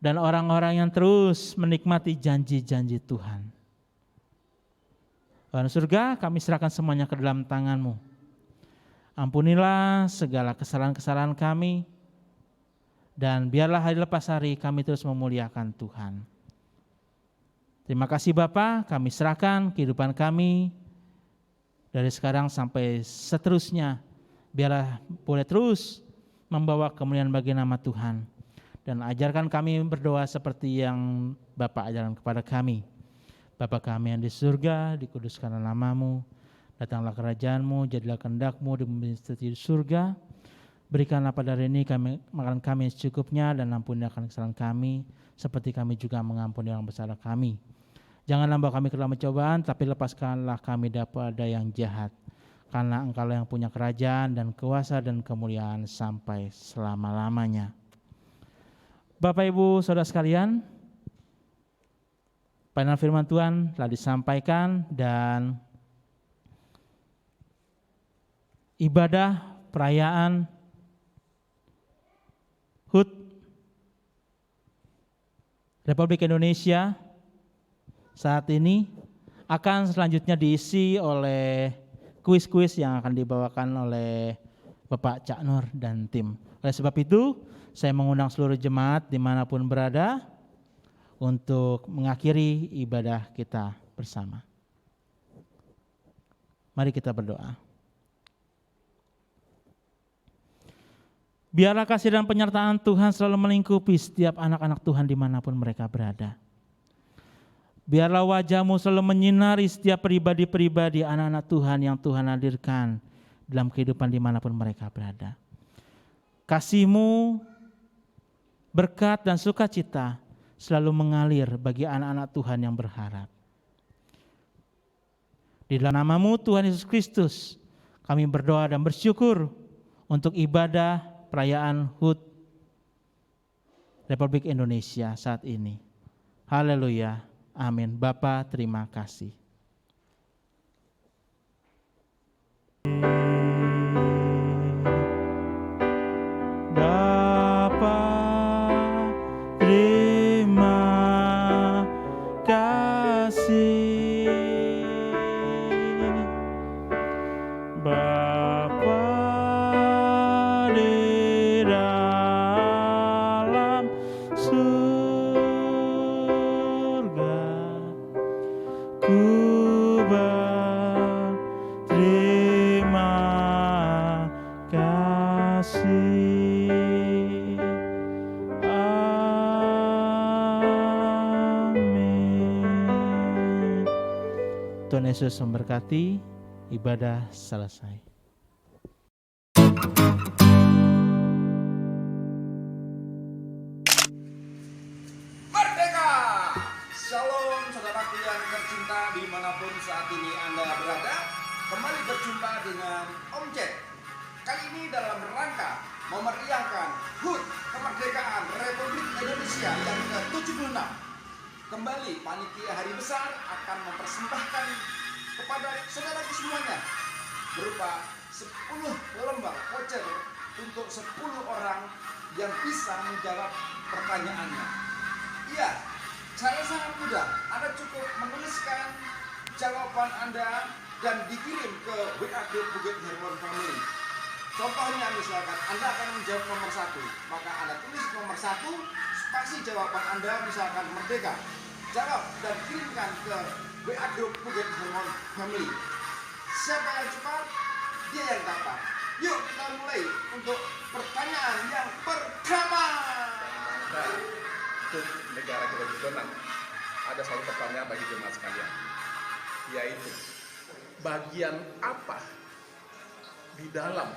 Dan orang-orang yang terus menikmati janji-janji Tuhan. Tuhan surga, kami serahkan semuanya ke dalam tangan-Mu. Ampunilah segala kesalahan-kesalahan kami. Dan biarlah hari lepas hari kami terus memuliakan Tuhan. Terima kasih Bapa, kami serahkan kehidupan kami dari sekarang sampai seterusnya, biarlah boleh terus membawa kemuliaan bagi nama Tuhan. Dan ajarkan kami berdoa seperti yang Bapa ajarkan kepada kami. Bapa kami yang di surga, dikuduskanlah nama-Mu, datanglah kerajaan-Mu, jadilah kehendak-Mu di bumi seperti di surga. Berikanlah pada hari ini makan kami secukupnya, dan ampuni akan kesalahan kami, seperti kami juga mengampuni orang bersalah kami. Janganlah bawa kami ke dalam pencobaan, tapi lepaskanlah kami daripada yang jahat. Karena Engkaulah yang punya kerajaan dan kuasa dan kemuliaan sampai selama-lamanya. Bapak, Ibu, Saudara sekalian, pelayanan firman Tuhan telah disampaikan, dan ibadah perayaan HUT Republik Indonesia saat ini akan selanjutnya diisi oleh kuis-kuis yang akan dibawakan oleh Bapak Cak Nur dan tim. Oleh sebab itu, saya mengundang seluruh jemaat dimanapun berada untuk mengakhiri ibadah kita bersama. Mari kita berdoa. Biarlah kasih dan penyertaan Tuhan selalu melingkupi setiap anak-anak Tuhan dimanapun mereka berada. Biarlah wajah-Mu selalu menyinari setiap pribadi-pribadi anak-anak Tuhan yang Tuhan hadirkan dalam kehidupan dimanapun mereka berada. Kasih-Mu, berkat dan sukacita selalu mengalir bagi anak-anak Tuhan yang berharap. Di dalam nama-Mu Tuhan Yesus Kristus, kami berdoa dan bersyukur untuk ibadah perayaan HUT Republik Indonesia saat ini. Haleluya. Amin. Bapa, terima kasih. Bapa, terima kasih. Bapa di dalam surga, ku berterima kasih. Amin. Tuhan Yesus memberkati. Ibadah selesai. Merdeka! Shalom saudaraku yang tercinta dimanapun saat ini Anda berada. Kembali berjumpa dengan Om Jack. Kali ini dalam rangka memeriahkan HUT Kemerdekaan Republik Indonesia yang ke-76. Kembali panitia hari besar akan mempersembahkan kepada saudaraku semuanya berupa 10 lembar voucher untuk 10 orang yang bisa menjawab pertanyaannya. Iya, cara sangat mudah. Anda cukup menuliskan jawaban Anda dan dikirim ke WA Group Bukit Hermon Family. Contohnya misalkan Anda akan menjawab nomor 1, maka Anda tulis nomor 1, spasi jawaban Anda misalkan merdeka. Jawab dan kirimkan ke WA Group Bukit Hermon Family. Siapa yang cepat, dia yang dapat. Yuk kita mulai untuk pertanyaan yang pertama. Untuk negara kita ke-76, ada satu pertanyaan bagi jemaat sekalian, yaitu bagian apa di dalam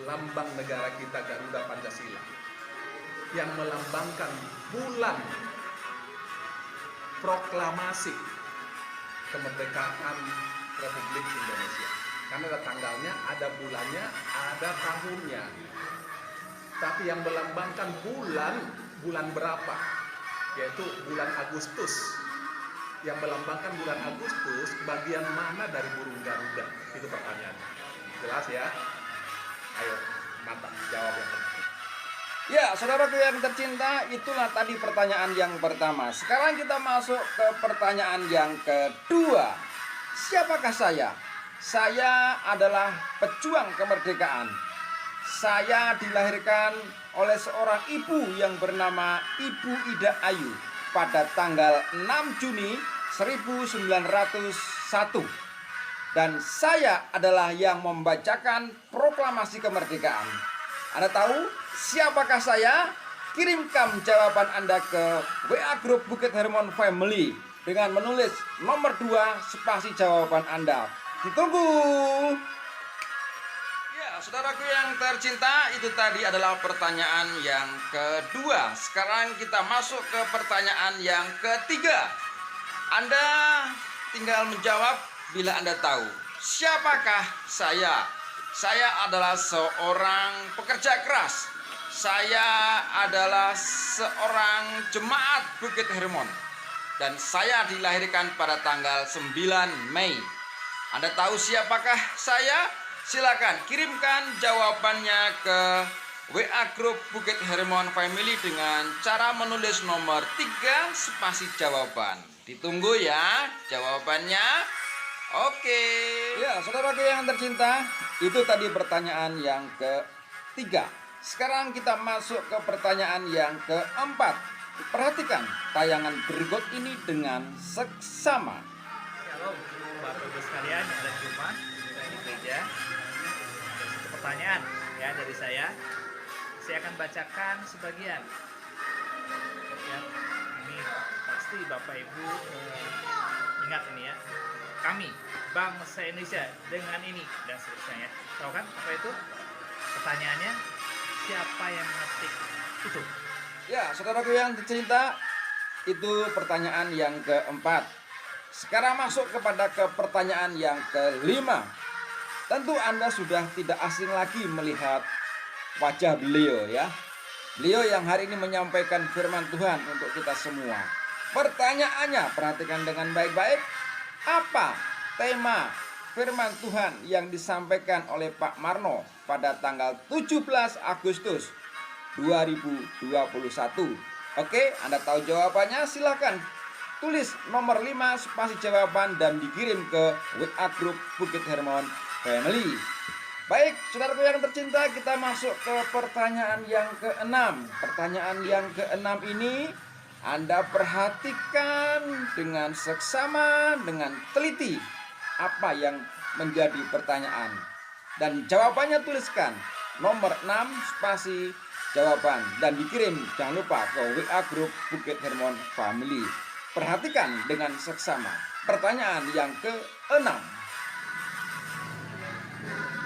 lambang negara kita Garuda Pancasila yang melambangkan bulan proklamasi kemerdekaan Republik Indonesia. Karena ada tanggalnya, ada bulannya, ada tahunnya. Tapi yang melambangkan bulan berapa? Yaitu bulan Agustus. Yang melambangkan bulan Agustus, bagian mana dari burung Garuda? Itu pertanyaannya. Jelas ya? Ayo, mantap, jawab yang penting. Ya, saudaraku yang tercinta, itulah tadi pertanyaan yang pertama. Sekarang kita masuk ke pertanyaan yang kedua. Siapakah saya? Saya adalah pejuang kemerdekaan. Saya dilahirkan oleh seorang ibu yang bernama Ibu Ida Ayu pada tanggal 6 Juni 1901. Dan saya adalah yang membacakan proklamasi kemerdekaan. Anda tahu siapakah saya? Kirimkan jawaban Anda ke WA Group Bukit Hermon Family dengan menulis nomor 2 spasi jawaban Anda. Ditunggu. Ya, saudaraku yang tercinta, itu tadi adalah pertanyaan yang kedua. Sekarang kita masuk ke pertanyaan yang ketiga. Anda tinggal menjawab bila Anda tahu. Siapakah saya? Saya adalah seorang pekerja keras. Saya adalah seorang jemaat Bukit Hermon. Dan saya dilahirkan pada tanggal 9 Mei. Anda tahu siapakah saya? Silakan kirimkan jawabannya ke WA Group Bukit Hermon Family dengan cara menulis nomor 3 spasi jawaban. Ditunggu ya jawabannya. Oke. Ya, saudaraku yang tercinta, itu tadi pertanyaan yang ketiga. Sekarang kita masuk ke pertanyaan yang keempat. Perhatikan tayangan berikut ini dengan seksama. Shalom, Bapak Ibu sekalian yang ada di rumah, di gereja. Ada satu pertanyaan ya dari saya. Saya akan bacakan sebagian. Ya, ini pasti Bapak Ibu ingat ini ya. Kami bangsa Indonesia dengan ini dan seterusnya ya. Tahu kan apa itu? Pertanyaannya, siapa yang mengetik itu? Ya, saudaraku yang tercinta, itu pertanyaan yang keempat. Sekarang masuk kepada pertanyaan yang kelima. Tentu Anda sudah tidak asing lagi melihat wajah beliau ya. Beliau yang hari ini menyampaikan firman Tuhan untuk kita semua. Pertanyaannya, perhatikan dengan baik-baik. Apa tema firman Tuhan yang disampaikan oleh Pak Marno pada tanggal 17 Agustus 2021? Oke, Anda tahu jawabannya? Silakan tulis nomor 5 spasi jawaban dan dikirim ke WA Group Bukit Hermon Family. Baik, saudaraku yang tercinta, kita masuk ke pertanyaan yang keenam. Pertanyaan yang keenam ini Anda perhatikan dengan seksama, dengan teliti apa yang menjadi pertanyaan. Dan jawabannya tuliskan nomor 6 spasi jawaban dan dikirim jangan lupa ke WA Group Bukit Hermon Family. Perhatikan dengan seksama pertanyaan yang ke-6.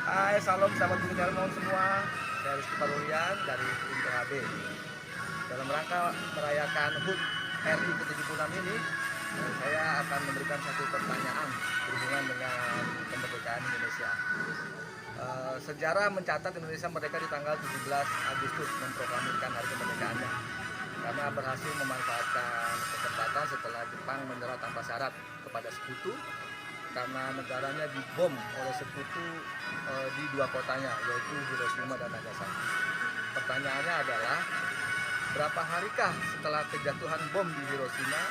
Hai, salam sahabat Bukit Hermon semua. Saya Rizky Parurian dari INTHB. Dalam rangka merayakan HUT RI ke-76 ini, saya akan memberikan satu pertanyaan berhubungan dengan kemerdekaan Indonesia. Sejarah mencatat Indonesia merdeka di tanggal 17 Agustus memproklamirkan hari kemerdekaannya karena berhasil memanfaatkan kesempatan setelah Jepang menyerah tanpa syarat kepada sekutu karena negaranya dibom oleh sekutu di 2 kotanya yaitu Hiroshima dan Nagasaki. Pertanyaannya adalah berapa harikah setelah kejatuhan bom di Hiroshima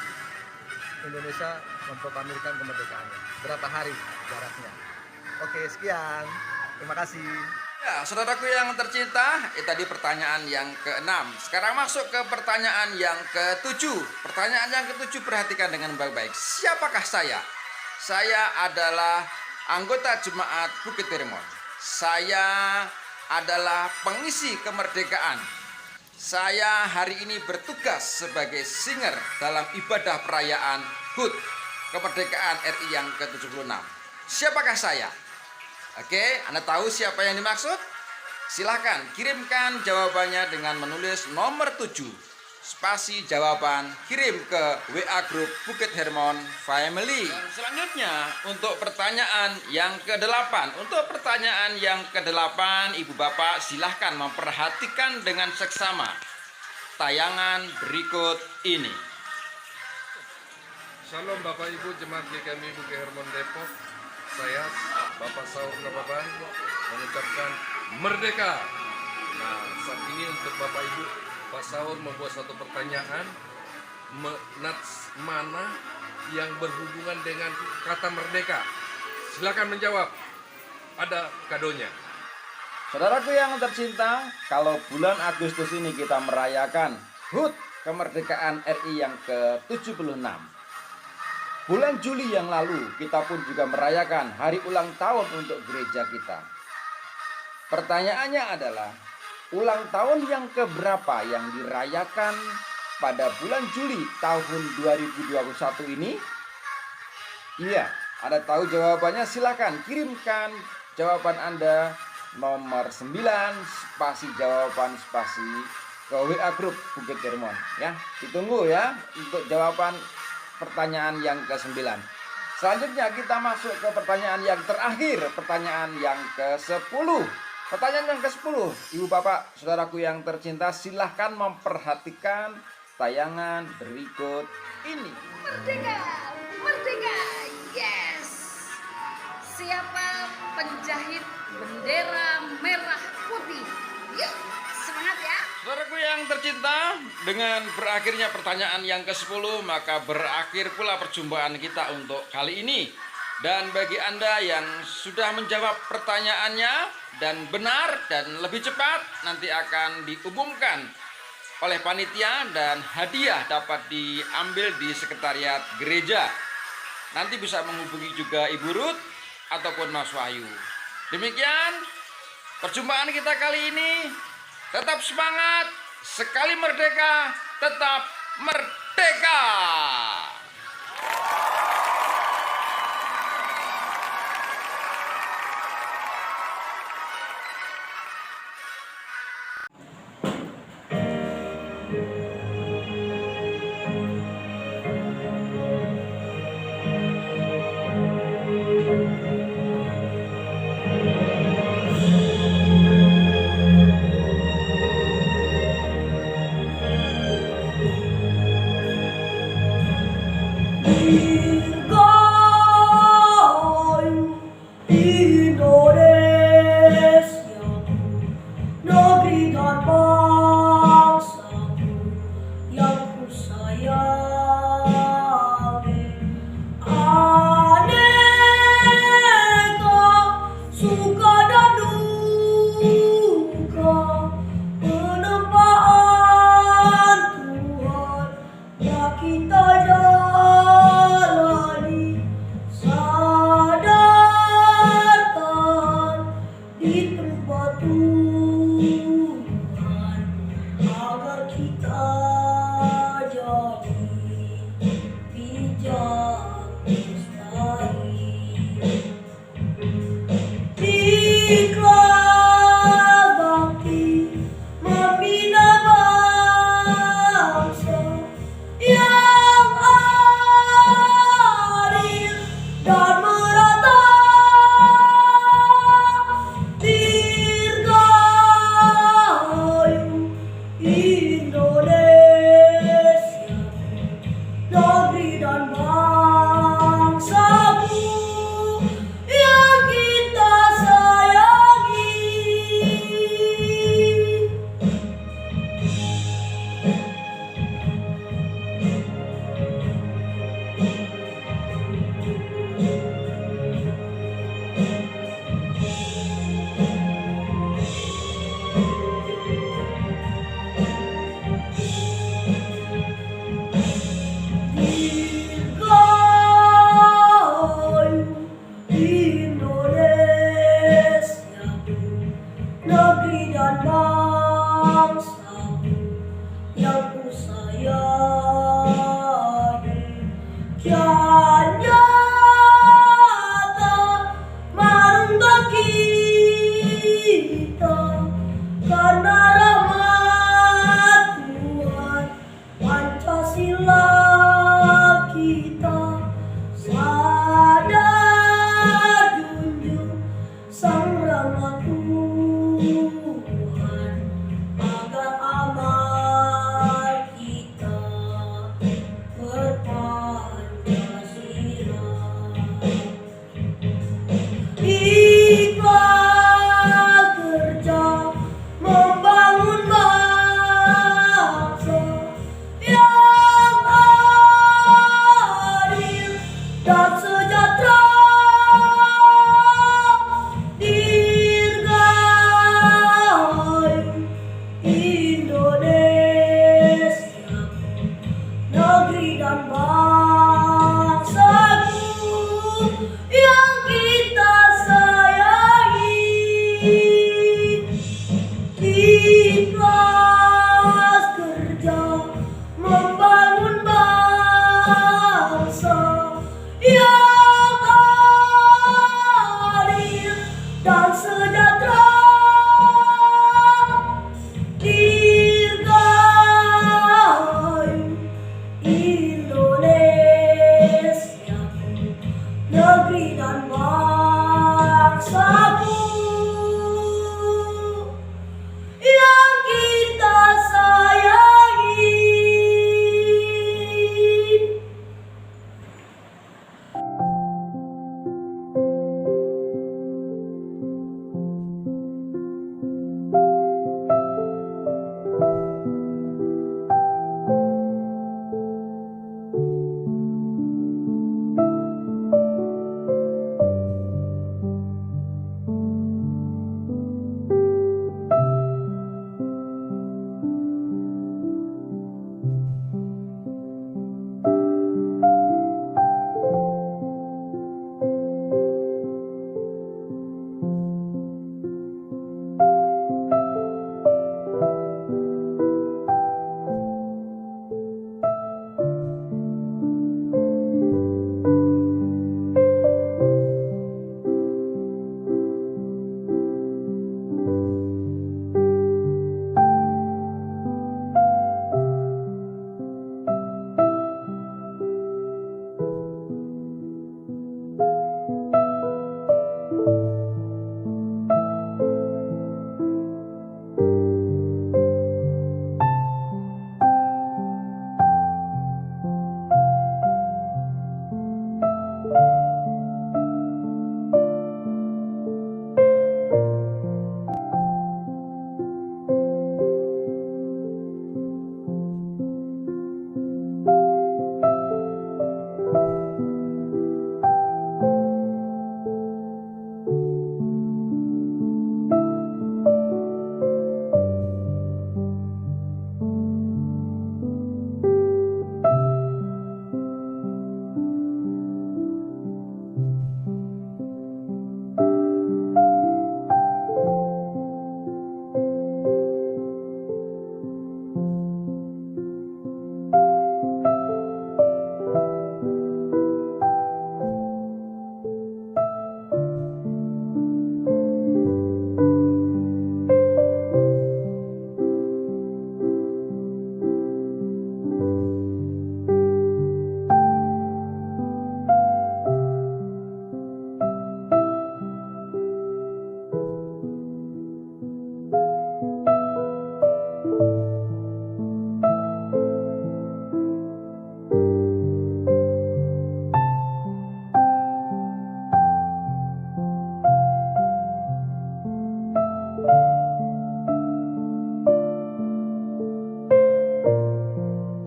Indonesia memproklamirkan kemerdekaannya? Berapa hari jaraknya? Oke, sekian. Terima kasih. Ya, saudaraku yang tercinta, itu tadi pertanyaan yang ke-6. Sekarang masuk ke pertanyaan yang ke-7. Pertanyaan yang ke-7 perhatikan dengan baik-baik. Siapakah saya? Saya adalah anggota jemaat Bukit Hermon. Saya adalah pengisi kemerdekaan. Saya hari ini bertugas sebagai singer dalam ibadah perayaan HUT kemerdekaan RI yang ke-76. Siapakah saya? Oke, Anda tahu siapa yang dimaksud? Silakan kirimkan jawabannya dengan menulis nomor 7 spasi jawaban, kirim ke WA Group Bukit Hermon Family. Dan selanjutnya untuk pertanyaan yang ke-8. Untuk pertanyaan yang ke-8, Ibu Bapak silahkan memperhatikan dengan seksama tayangan berikut ini. Shalom Bapak Ibu Jemaat GKMI Bukit Hermon Depok. Saya Bapak Saur Nababan mengucapkan merdeka. Nah, saat ini untuk Bapak Ibu, Pak Saur membuat satu pertanyaan, nats mana yang berhubungan dengan kata merdeka? Silakan menjawab. Ada kadonya. Saudaraku yang tercinta, kalau bulan Agustus ini kita merayakan HUT kemerdekaan RI yang ke-76. Bulan Juli yang lalu kita pun juga merayakan hari ulang tahun untuk gereja kita. Pertanyaannya adalah, ulang tahun yang keberapa yang dirayakan pada bulan Juli tahun 2021 ini? Iya, ada tahu jawabannya? Silakan kirimkan jawaban Anda nomor 9 spasi jawaban spasi ke WA grup Bukit Hermon ya. Ditunggu ya untuk jawaban pertanyaan yang ke-9. Selanjutnya kita masuk ke pertanyaan yang terakhir, pertanyaan yang ke-10. Pertanyaan yang ke-10, Ibu Bapak, Saudaraku yang tercinta, silahkan memperhatikan tayangan berikut ini. Merdeka, merdeka, yes. Siapa penjahit bendera merah putih? Yuk, semangat ya. Saudaraku yang tercinta, dengan berakhirnya pertanyaan yang ke-10, maka berakhir pula perjumpaan kita untuk kali ini. Dan bagi Anda yang sudah menjawab pertanyaannya dan benar dan lebih cepat, nanti akan diumumkan oleh panitia dan hadiah dapat diambil di sekretariat gereja. Nanti bisa menghubungi juga Ibu Ruth ataupun Mas Wahyu. Demikian perjumpaan kita kali ini. Tetap semangat, sekali merdeka, tetap merdeka. Indonesia, negeri dan bangsa negeri dan bangsa